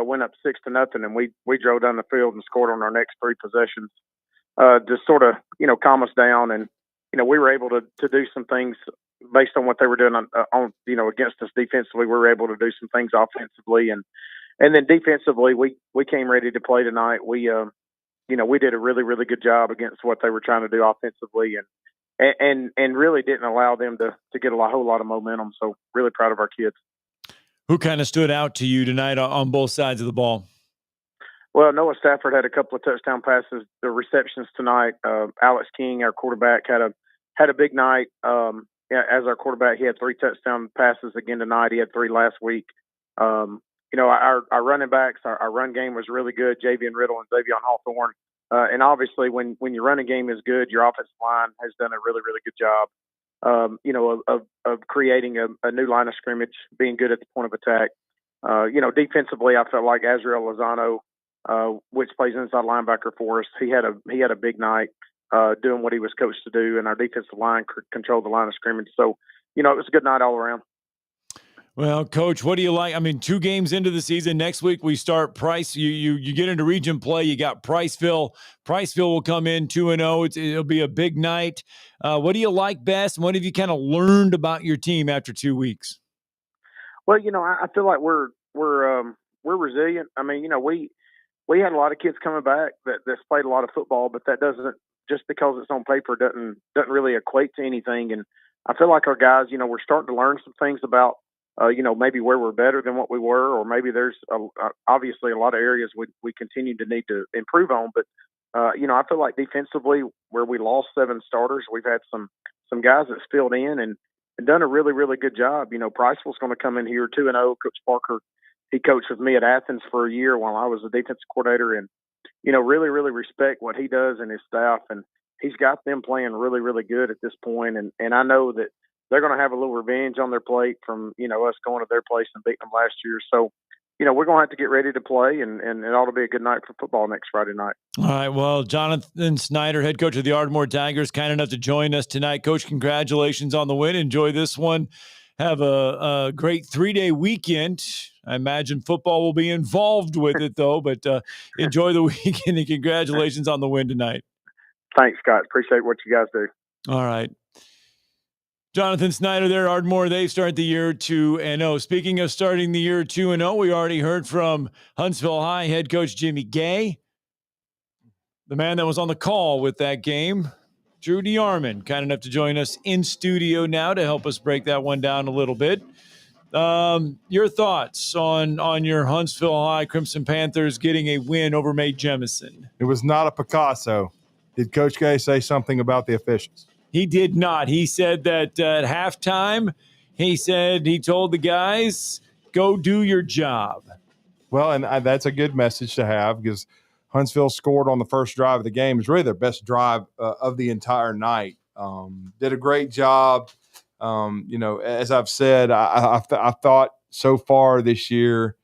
went up 6-0, and we drove down the field and scored on our next 3 possessions. Just sort of, calm us down, and we were able to do some things based on what they were doing on against us defensively. We were able to do some things offensively, and then defensively, we came ready to play tonight. We did a really, really good job against what they were trying to do offensively, and really didn't allow them to get a whole lot of momentum. So really proud of our kids. Who kind of stood out to you tonight on both sides of the ball? Well, Noah Stafford had a couple of touchdown passes. The receptions tonight, Alex King, our quarterback, had a big night. As our quarterback, he had 3 touchdown passes again tonight. He had 3 last week. Our running backs, our run game was really good. Javian Riddle and Xavion Hawthorne. And obviously, when your running game is good, your offensive line has done a really, really good job, of creating a new line of scrimmage, being good at the point of attack. Defensively, I felt like Azrael Lozano, which plays inside linebacker for us, he had a big night doing what he was coached to do, and our defensive line controlled the line of scrimmage. So, it was a good night all around. Well, Coach, what do you like? I mean, 2 games into the season. Next week we start Price. You get into region play. You got Priceville. Priceville will come in 2-0. It'll be a big night. What do you like best? And what have you kind of learned about your team after 2 weeks? Well, I feel like we're resilient. I mean, we had a lot of kids coming back that's played a lot of football, but that doesn't, just because it's on paper, doesn't really equate to anything. And I feel like our guys, we're starting to learn some things about, maybe where we're better than what we were, or maybe there's obviously a lot of areas we continue to need to improve on. But, I feel like defensively, where we lost 7 starters, we've had some guys that's filled in and done a really, really good job. Priceville's going to come in here 2-0. Coach Parker, he coached with me at Athens for a year while I was the defensive coordinator, and, really, really respect what he does and his staff. And he's got them playing really, really good at this point. And I know that they're going to have a little revenge on their plate from, us going to their place and beating them last year. So, we're going to have to get ready to play, and it ought to be a good night for football next Friday night. All right. Well, Jonathan Snyder, head coach of the Ardmore Tigers, kind enough to join us tonight. Coach, congratulations on the win. Enjoy this one. Have a great 3-day weekend. I imagine football will be involved with it, though, but enjoy the weekend, and congratulations on the win tonight. Thanks, Scott. Appreciate what you guys do. All right. Jonathan Snyder there, Ardmore. They start the year 2-0. Speaking of starting the year 2-0, we already heard from Huntsville High head coach Jimmy Gay, the man that was on the call with that game. Drew DeArmond, kind enough to join us in studio now to help us break that one down a little bit. Your thoughts on your Huntsville High Crimson Panthers getting a win over Mae Jemison? It was not a Picasso. Did Coach Gay say something about the officials? He did not. He said that at halftime, he told the guys, go do your job. Well, and that's a good message to have, because Huntsville scored on the first drive of the game. It was really their best drive of the entire night. Did a great job. As I've said, I thought so far this year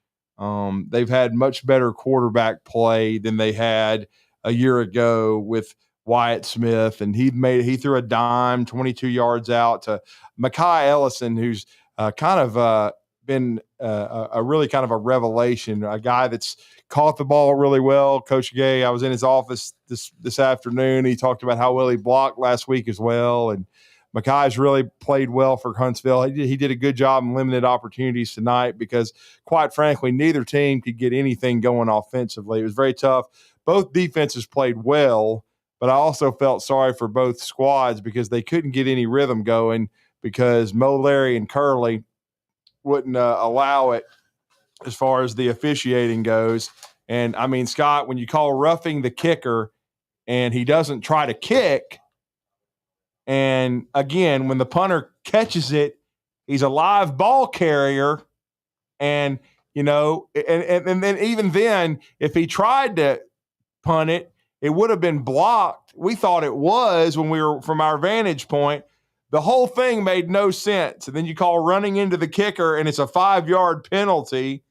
they've had much better quarterback play than they had a year ago with Wyatt Smith, and he threw a dime 22 yards out to Mekhi Ellison, who's been a really kind of a revelation, a guy that's caught the ball really well. Coach Gay, I was in his office this afternoon. He talked about how well he blocked last week as well, and Mekhi's really played well for Huntsville. He did a good job in limited opportunities tonight because, quite frankly, neither team could get anything going offensively. It was very tough. Both defenses played well, but I also felt sorry for both squads because they couldn't get any rhythm going because Mo, Larry, and Curley wouldn't allow it as far as the officiating goes. And, I mean, Scott, when you call roughing the kicker and he doesn't try to kick, and, again, when the punter catches it, he's a live ball carrier, and, and then even then, if he tried to punt it, it would have been blocked. We thought it was when we were from our vantage point. The whole thing made no sense. And then you call running into the kicker, and it's a 5-yard penalty.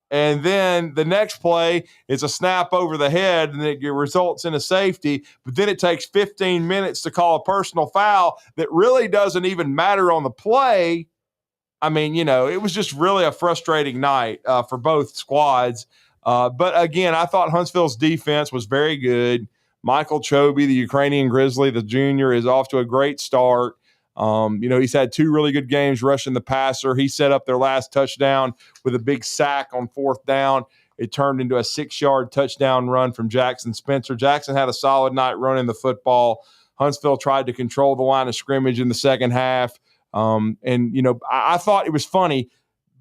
And then the next play is a snap over the head, and it results in a safety. But then it takes 15 minutes to call a personal foul that really doesn't even matter on the play. I mean, it was just really a frustrating night for both squads. But, again, I thought Huntsville's defense was very good. Michael Chobe, the Ukrainian Grizzly, the junior, is off to a great start. He's had 2 really good games rushing the passer. He set up their last touchdown with a big sack on 4th down. It turned into a 6-yard touchdown run from Jackson Spencer. Jackson had a solid night running the football. Huntsville tried to control the line of scrimmage in the second half. I thought it was funny.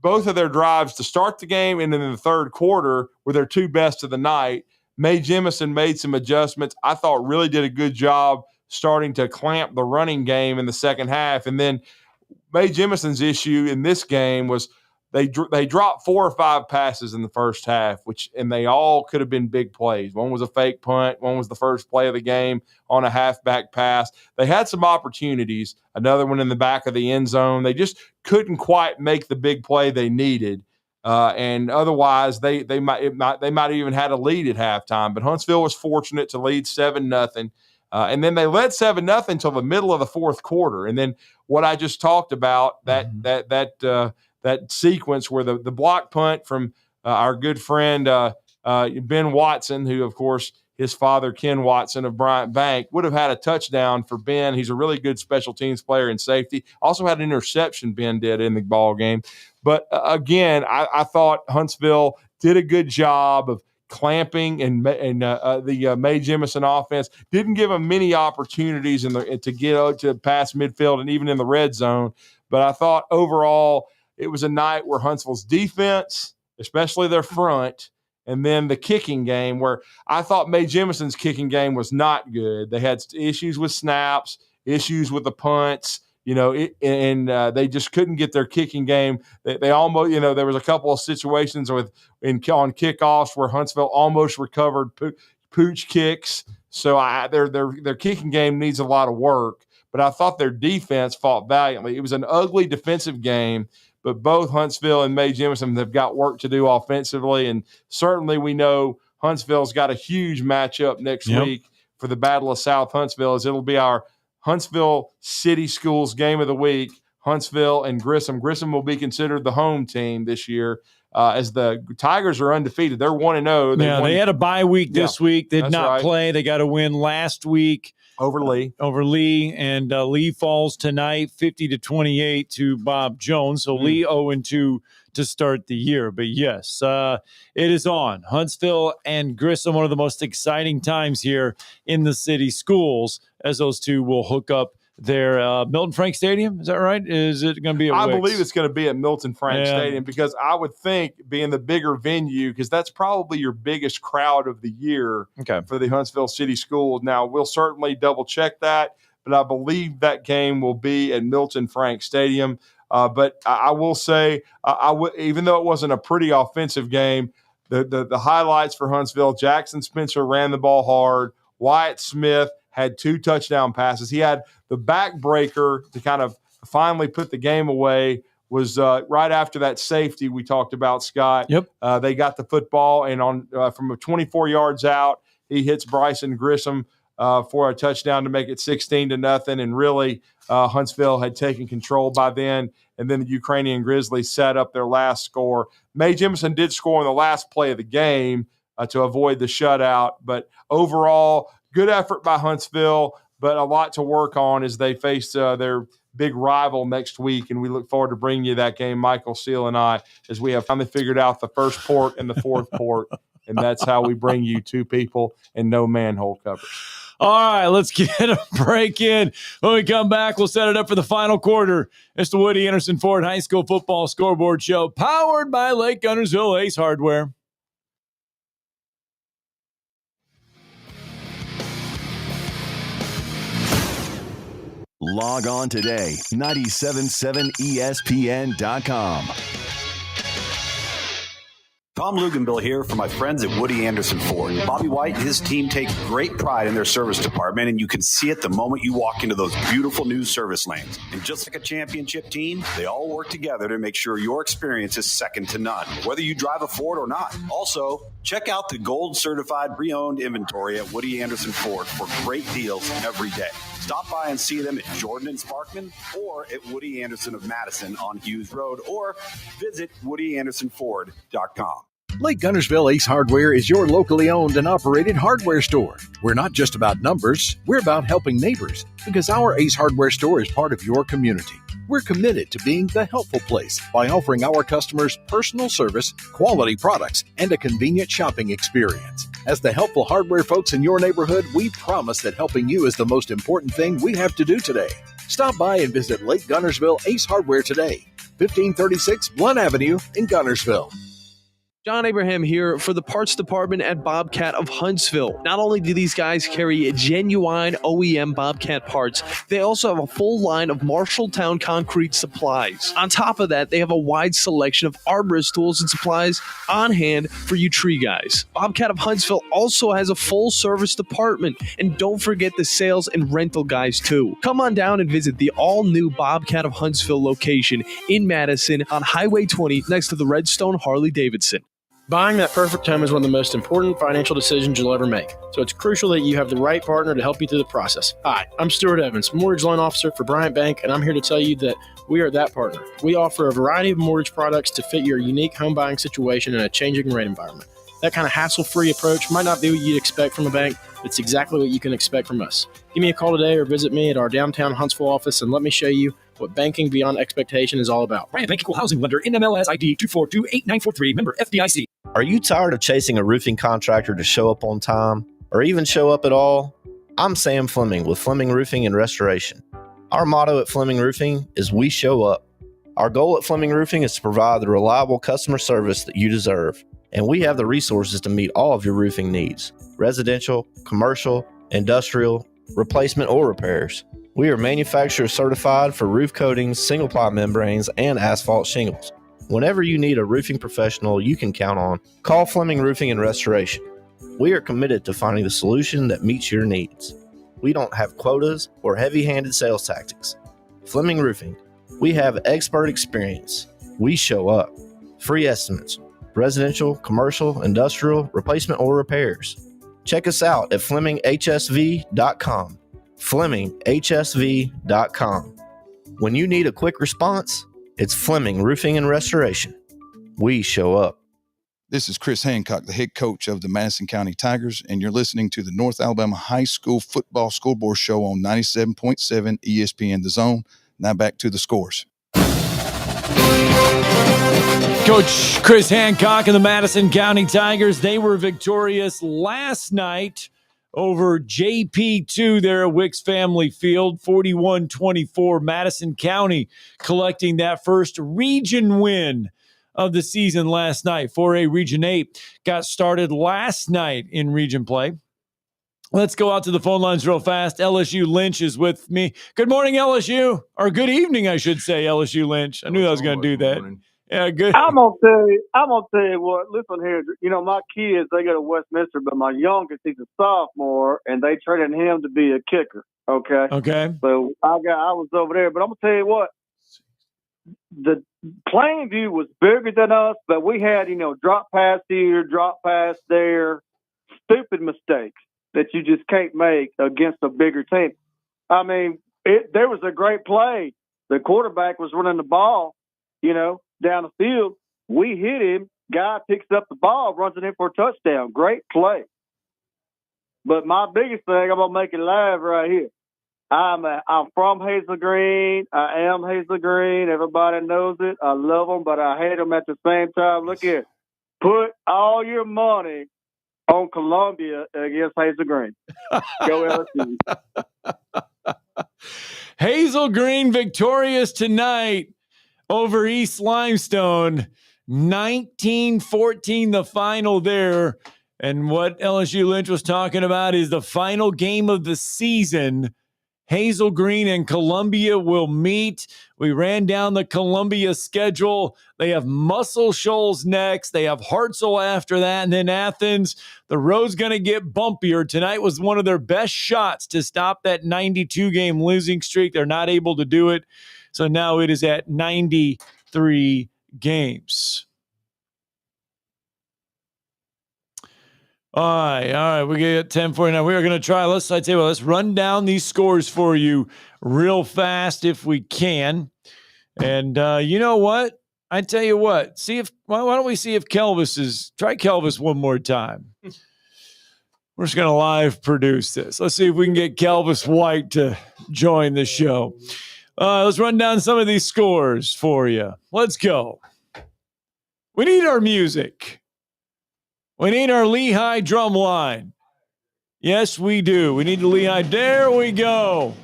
Both of their drives to start the game and then in the third quarter were their 2 best of the night. Mae Jemison made some adjustments. I thought really did a good job starting to clamp the running game in the second half. And then Mae Jemison's issue in this game was they dropped 4 or 5 passes in the first half, and they all could have been big plays. One was a fake punt. One was the first play of the game on a halfback pass. They had some opportunities, another one in the back of the end zone. They just couldn't quite make the big play they needed. And otherwise, they might even had a lead at halftime. But Huntsville was fortunate to lead 7-0. And then they led 7-0 until the middle of the fourth quarter. And then what I just talked about, that sequence where the block punt from our good friend Ben Watson, who, of course, his father, Ken Watson of Bryant Bank, would have had a touchdown for Ben. He's a really good special teams player and safety. Also had an interception, Ben did, in the ball game. But again, I thought Huntsville did a good job of clamping, and the Mae Jemison offense didn't give them many opportunities to get to past midfield and even in the red zone. But I thought overall it was a night where Huntsville's defense, especially their front, and then the kicking game, where I thought Mae Jemison's kicking game was not good. They had issues with snaps, issues with the punts, and they just couldn't get their kicking game. They almost, there was a couple of situations on kickoffs where Huntsville almost recovered pooch kicks. So their kicking game needs a lot of work. But I thought their defense fought valiantly. It was an ugly defensive game, but both Huntsville and Mae Jemison have got work to do offensively. And certainly we know Huntsville's got a huge matchup next week for the Battle of South Huntsville, as it'll be our Huntsville City Schools game of the week, Huntsville and Grissom. Grissom will be considered the home team this year, as the Tigers are undefeated. They're 1-0. They had a bye week this week. They did not play. They got a win last week over Lee, and Lee falls tonight 50-28 to Bob Jones. So Lee 0-2 to start the year. But yes, it is on. Huntsville and Grissom, one of the most exciting times here in the city schools, as those two will hook up their Milton Frank Stadium. Is that right? Is it going to be I believe it's going to be at Milton Frank Stadium, because I would think, being the bigger venue, because that's probably your biggest crowd of the year for the Huntsville City Schools. Now, we'll certainly double check that, but I believe that game will be at Milton Frank Stadium. But I will say, even though it wasn't a pretty offensive game, the highlights for Huntsville: Jackson Spencer ran the ball hard. Wyatt Smith had 2 touchdown passes. He had the backbreaker to kind of finally put the game away, was right after that safety we talked about, Scott. They got the football, and from 24 yards out, he hits Bryson Grissom for a touchdown to make it 16-0. And really, Huntsville had taken control by then. And then the Ukrainian Grizzlies set up their last score. Mae Jemison did score on the last play of the game to avoid the shutout. But overall, good effort by Huntsville, but a lot to work on as they face their big rival next week. And we look forward to bringing you that game, Michael Seal and I, as we have finally figured out the first port and the fourth port. And that's how we bring you 2 people and no manhole covers. All right, let's get a break in. When we come back, we'll set it up for the final quarter. It's the Woody Anderson Ford High School Football Scoreboard Show, powered by Lake Guntersville Ace Hardware. Log on today, 977ESPN.com. Tom Luganville here for my friends at Woody Anderson Ford. Bobby White and his team take great pride in their service department, and you can see it the moment you walk into those beautiful new service lanes. And just like a championship team, they all work together to make sure your experience is second to none, whether you drive a Ford or not. Also, check out the gold certified pre-owned inventory at Woody Anderson Ford for great deals every day. Stop by and see them at Jordan and Sparkman, or at Woody Anderson of Madison on Hughes Road, or visit WoodyAndersonFord.com. Lake Guntersville Ace Hardware is your locally owned and operated hardware store. We're not just about numbers, we're about helping neighbors, because our Ace Hardware store is part of your community. We're committed to being the helpful place by offering our customers personal service, quality products, and a convenient shopping experience. As the helpful hardware folks in your neighborhood, we promise that helping you is the most important thing we have to do today. Stop by and visit Lake Guntersville Ace Hardware today, 1536 Blunt Avenue in Guntersville. John Abraham here for the parts department at Bobcat of Huntsville. Not only do these guys carry genuine OEM Bobcat parts, they also have a full line of Marshalltown concrete supplies. On top of that, they have a wide selection of arborist tools and supplies on hand for you tree guys. Bobcat of Huntsville also has a full service department, and don't forget the sales and rental guys too. Come on down and visit the all-new Bobcat of Huntsville location in Madison on Highway 20 next to the Redstone Harley-Davidson. Buying that perfect home is one of the most important financial decisions you'll ever make, so it's crucial that you have the right partner to help you through the process. Hi, I'm Stuart Evans, Mortgage Loan Officer for Bryant Bank, and I'm here to tell you that we are that partner. We offer a variety of mortgage products to fit your unique home buying situation in a changing rate environment. That kind of hassle-free approach might not be what you'd expect from a bank, but it's exactly what you can expect from us. Give me a call today or visit me at our downtown Huntsville office and let me show you what banking beyond expectation is all about. Bryant Bank Equal Housing Lender, NMLS ID 2428943, member FDIC. Are you tired of chasing a roofing contractor to show up on time or even show up at all? I'm Sam Fleming with Fleming Roofing and Restoration. Our motto at Fleming Roofing is we show up. Our goal at Fleming Roofing is to provide the reliable customer service that you deserve, and we have the resources to meet all of your roofing needs: residential, commercial, industrial, replacement, or repairs. We are manufacturer certified for roof coatings, single-ply membranes, and asphalt shingles. Whenever you need a roofing professional you can count on, call Fleming Roofing and Restoration. We are committed to finding the solution that meets your needs. We don't have quotas or heavy-handed sales tactics. Fleming Roofing, we have expert experience. We show up. Free estimates: residential, commercial, industrial, replacement, or repairs. Check us out at FlemingHSV.com. FlemingHSV.com. When you need a quick response, it's Fleming Roofing and Restoration. We show up. This is Chris Hancock, the head coach of the Madison County Tigers, and you're listening to the North Alabama High School Football Scoreboard Show on 97.7 ESPN The Zone. Now back to the scores. Coach Chris Hancock and the Madison County Tigers, they were victorious last night over JP2 there at Wicks Family Field, 41-24. Madison County collecting that first region win of the season last night. 4A Region 8 got started last night in region play. Let's go out to the phone lines real fast. LSU Lynch is with me. Good morning, LSU. Or good evening, I should say, LSU Lynch. I knew I was going to do that. Yeah, good. I'm gonna tell you what. Listen here, my kids, they go to Westminster, but my youngest, he's a sophomore, and they traded him to be a kicker. Okay. So I was over there, but I'm gonna tell you what. The Plainview was bigger than us, but we had drop pass here, drop pass there, stupid mistakes that you just can't make against a bigger team. I mean, there was a great play. The quarterback was running the ball, down the field. We hit him. Guy picks up the ball, runs it in for a touchdown. Great play. But my biggest thing, I'm gonna make it live right here. I'm from Hazel Green. I am Hazel Green. Everybody knows it. I love them, but I hate them at the same time. Look here. Put all your money on Columbia against Hazel Green. Go LSU. Hazel Green victorious tonight over East Limestone. 19-14 the final there. And what LSU Lynch was talking about is the final game of the season. Hazel Green and Columbia will meet. We ran down the Columbia schedule. They have Muscle Shoals next. They have Hartselle after that, and then Athens. The road's going to get bumpier. Tonight was one of their best shots to stop that 92-game losing streak. They're not able to do it. So now it is at 93 games. All right. We get 10:49. We are going to try. Let's run down these scores for you real fast if we can. And you know what? I tell you what. Why don't we see if try Kelvis one more time. We're just going to live produce this. Let's see if we can get Kelvis White to join the show. Let's run down some of these scores for you. Let's go. We need our music. We need our Lehigh drum line. Yes, we do. We need the Lehigh. There we go.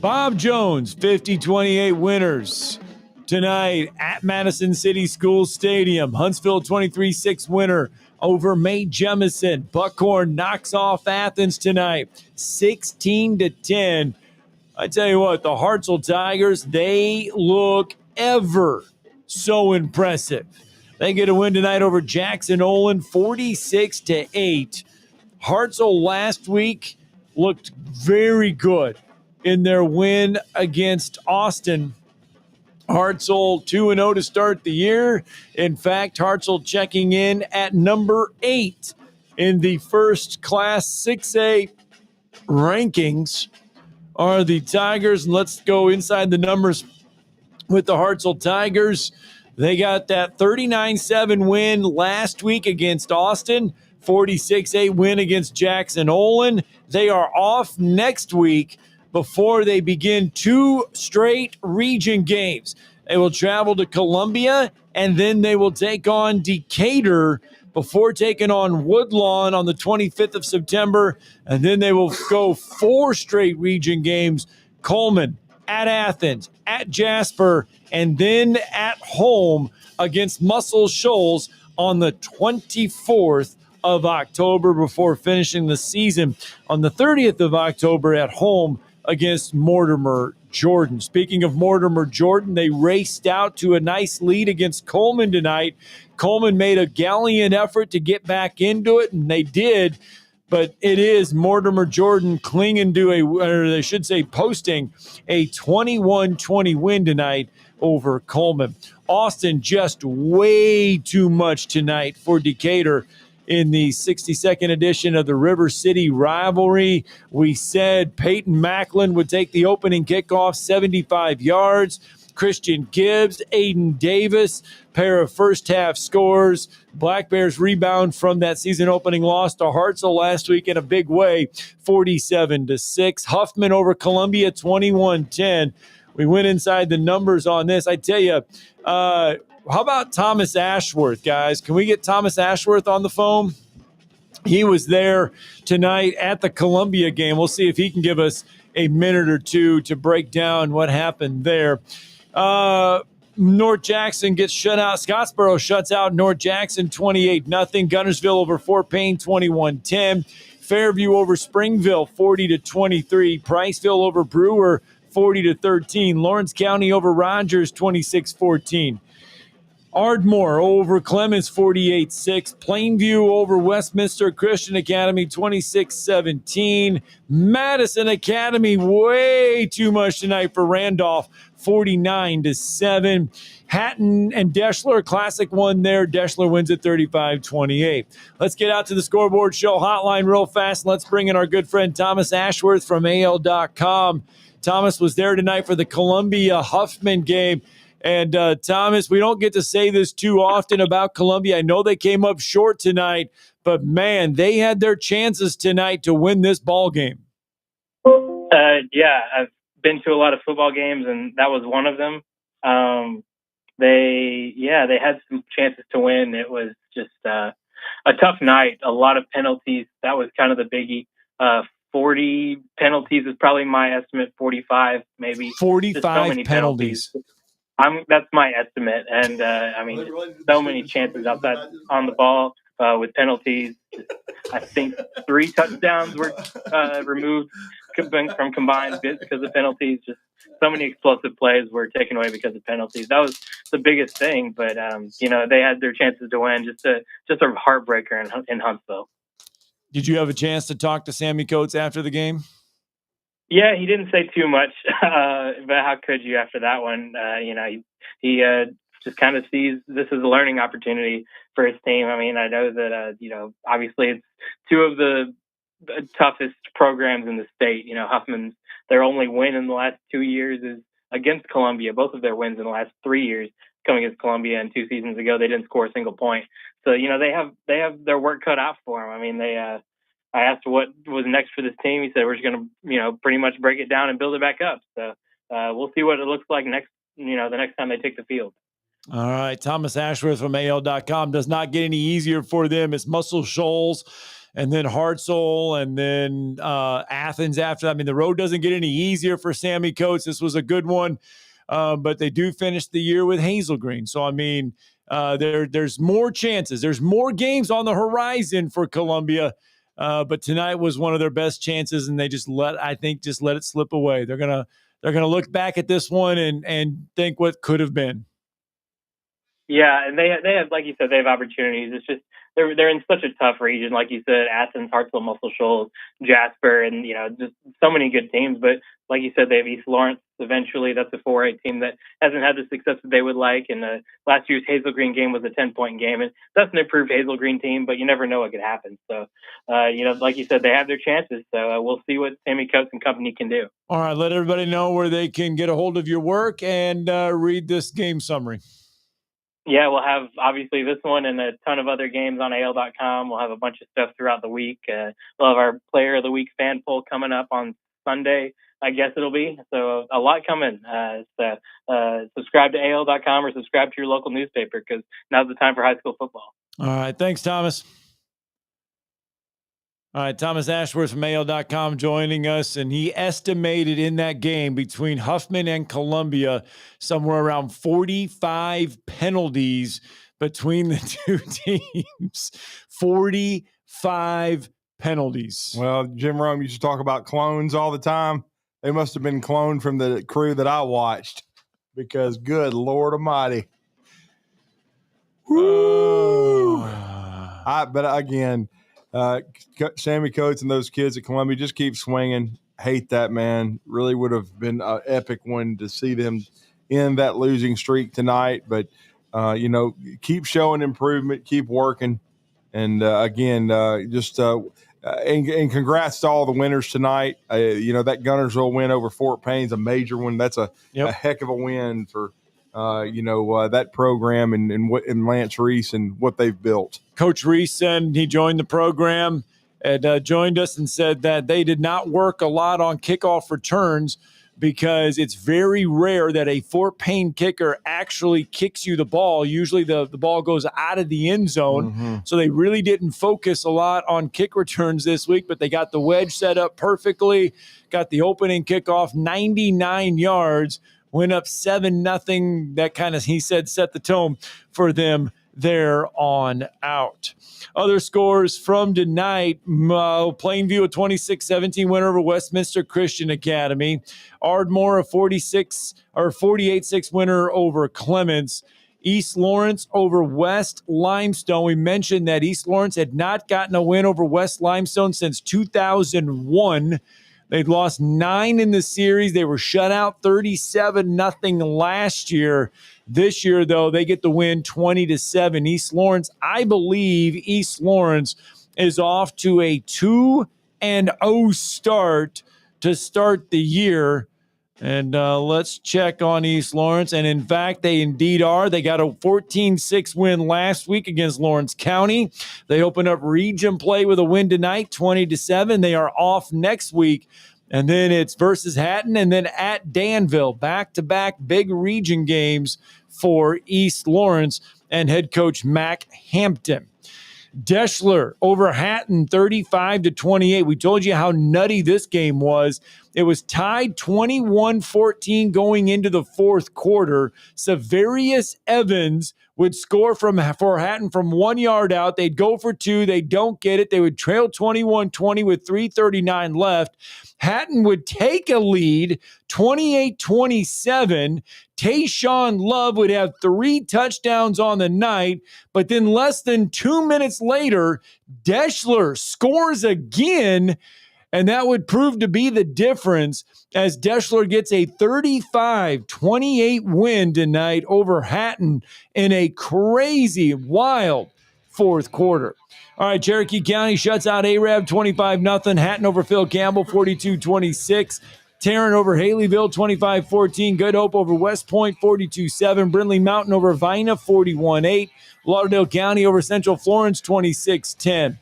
Bob Jones, 50-28 winners. tonight at Madison City School Stadium. Huntsville 23-6 winner over Mae Jemison. Buckhorn knocks off Athens tonight, 16-10. I tell you what, the Hartselle Tigers, they look ever so impressive. They get a win tonight over Jackson Olin, 46-8. Hartselle last week looked very good in their win against Austin. Hartselle 2-0 to start the year. In fact, Hartselle checking in at number 8 in the first Class 6A rankings are the Tigers. And let's go inside the numbers with the Hartselle Tigers. They got that 39-7 win last week against Austin, 46-8 win against Jackson Olin. They are off next week before they begin 2 straight region games. They will travel to Columbia, and then they will take on Decatur before taking on Woodlawn on the 25th of September. And then they will go 4 straight region games: Coleman, at Athens, at Jasper, and then at home against Muscle Shoals on the 24th of October before finishing the season on the 30th of October at home against Mortimer Jordan. Speaking of Mortimer Jordan, they raced out to a nice lead against Coleman tonight. Coleman made a gallant effort to get back into it, and they did. But it is Mortimer Jordan clinging to posting a 21-20 win tonight over Coleman. Austin just way too much tonight for Decatur in the 62nd edition of the River City rivalry. We said Peyton Macklin would take the opening kickoff, 75 yards. Christian Gibbs, Aiden Davis, pair of first half scores. Black Bears rebound from that season opening loss to Hartselle last week in a big way, 47-6. Huffman over Columbia, 21-10. We went inside the numbers on this. I tell you, how about Thomas Ashworth, guys? Can we get Thomas Ashworth on the phone? He was there tonight at the Columbia game. We'll see if he can give us a minute or two to break down what happened there. North Jackson gets shut out. Scottsboro shuts out North Jackson 28-0. Guntersville over Fort Payne 21-10. Fairview over Springville 40-23. Priceville over Brewer 40-13. Lawrence County over Rogers 26-14. Ardmore over Clemens 48-6. Plainview over Westminster Christian Academy 26-17. Madison Academy way too much tonight for Randolph 49-7. Hatton and Deschler, Classic one there. Deschler wins at 35-28. Let's get out to the Scoreboard Show hotline real fast. Let's bring in our good friend Thomas Ashworth from AL.com. Thomas was there tonight for the Columbia Huffman game. And Thomas, we don't get to say this too often about Columbia. I know they came up short tonight, but man, they had their chances tonight to win this ball game. Yeah, I've been to a lot of football games, and that was one of them. They had some chances to win. It was just a tough night. A lot of penalties. That was kind of the biggie. 40 penalties is probably my estimate. 45 maybe. 45 so many penalties. That's my estimate, and so many chances outside on the ball with penalties. I think 3 touchdowns were removed from combined bits because of penalties. Just so many explosive plays were taken away because of penalties. That was the biggest thing, but they had their chances to win. Just a heartbreaker in Huntsville. Did you have a chance to talk to Sammy Coates after the game? Yeah, he didn't say too much, but how could you after that one? He just kind of sees this as a learning opportunity for his team. I mean, I know that, obviously it's 2 of the toughest programs in the state. Huffman's, their only win in the last 2 years is against Columbia. Both of their wins in the last 3 years coming against Columbia, and 2 seasons ago, they didn't score a single point. So, they have their work cut out for them. I mean, I asked what was next for this team. He said, we're just going to, pretty much break it down and build it back up. So we'll see what it looks like next, the next time they take the field. All right. Thomas Ashworth from AL.com. Does not get any easier for them. It's Muscle Shoals and then Hartselle and then Athens after that. I mean, the road doesn't get any easier for Sammy Coates. This was a good one. but they do finish the year with Hazel Green. So, I mean, there's more chances. There's more games on the horizon for Columbia, but tonight was one of their best chances, and they just let it slip away. They're gonna look back at this one and think what could have been. Yeah, and they have, like you said, they have opportunities. It's just they're in such a tough region, like you said, Athens, Hartsville, Muscle Shoals, Jasper, and just so many good teams. But like you said, they have East Lawrence eventually. That's a 4A team that hasn't had the success that they would like. And last year's Hazel Green game was a 10-point game, and that's an improved Hazel Green team. But you never know what could happen. So, like you said, they have their chances. So we'll see what Sammy Coates and company can do. All right, let everybody know where they can get a hold of your work and read this game summary. Yeah, we'll have obviously this one and a ton of other games on AL.com. We'll have a bunch of stuff throughout the week. We'll have our Player of the Week fan poll coming up on Sunday, I guess it'll be. So a lot coming. Subscribe to AL.com or subscribe to your local newspaper because now's the time for high school football. All right, thanks, Thomas. All right, Thomas Ashworth from AL.com joining us, and he estimated in that game between Huffman and Columbia somewhere around 45 penalties between the two teams. 45 penalties. Well, Jim Rome used to talk about clones all the time. They must have been cloned from the crew that I watched because good Lord Almighty. But again, Sammy Coates and those kids at Columbia just keep swinging. Hate that, man. Really would have been an epic one to see them in that losing streak tonight. But, keep showing improvement, keep working. And, again, and congrats to all the winners tonight. That Guntersville win over Fort Payne's a major one. That's a heck of a win for that program and Lance Reese and what they've built. Coach Reese said he joined the program and joined us and said that they did not work a lot on kickoff returns because it's very rare that a Fort Payne kicker actually kicks you the ball. Usually the ball goes out of the end zone. Mm-hmm. So they really didn't focus a lot on kick returns this week, but they got the wedge set up perfectly, got the opening kickoff 99 yards, went up 7-0. That kind of, he said, set the tone for them there on out. Other scores from tonight, Plainview a 26-17 winner over Westminster Christian Academy. Ardmore a 48-6 winner over Clements. East Lawrence over West Limestone. We mentioned that East Lawrence had not gotten a win over West Limestone since 2001. They'd lost 9 in the series. They were shut out 37-0 last year. This year, though, they get the win 20-7. East Lawrence, I believe East Lawrence is off to a 2-0 start to start the year. And let's check on East Lawrence. And in fact, they indeed are. They got a 14-6 win last week against Lawrence County. They open up region play with a win tonight, 20-7. They are off next week. And then it's versus Hatton and then at Danville. Back-to-back big region games for East Lawrence and head coach Mac Hampton. Deschler over Hatton 35-28. We told you how nutty this game was. It was tied 21-14 going into the fourth quarter. Severius Evans would score for Hatton from 1 yard out. They'd go for 2. They don't get it. They would trail 21-20 with 3:39 left. Hatton would take a lead 28-27. Tayshawn Love would have 3 touchdowns on the night, but then less than 2 minutes later, Deschler scores again, and that would prove to be the difference as Deschler gets a 35-28 win tonight over Hatton in a crazy, wild fourth quarter. All right, Cherokee County shuts out Arab 25-0. Hatton over Phil Campbell 42-26. Tarrant over Haleyville, 25-14. Good Hope over West Point, 42-7. Brindley Mountain over Vina, 41-8. Lauderdale County over Central Florence, 26-10.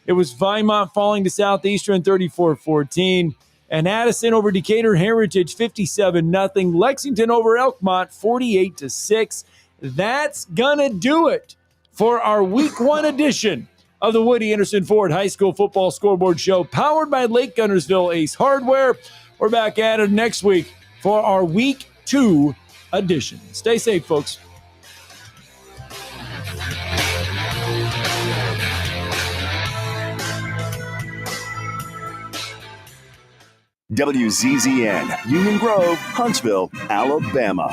It was Vinemont falling to Southeastern, 34-14. And Addison over Decatur Heritage, 57-0. Lexington over Elkmont, 48-6. That's gonna do it for our Week 1 edition of the Woody Anderson Ford High School Football Scoreboard Show, powered by Lake Guntersville Ace Hardware. We're back at it next week for our Week 2 edition. Stay safe, folks. WZZN, Union Grove, Huntsville, Alabama.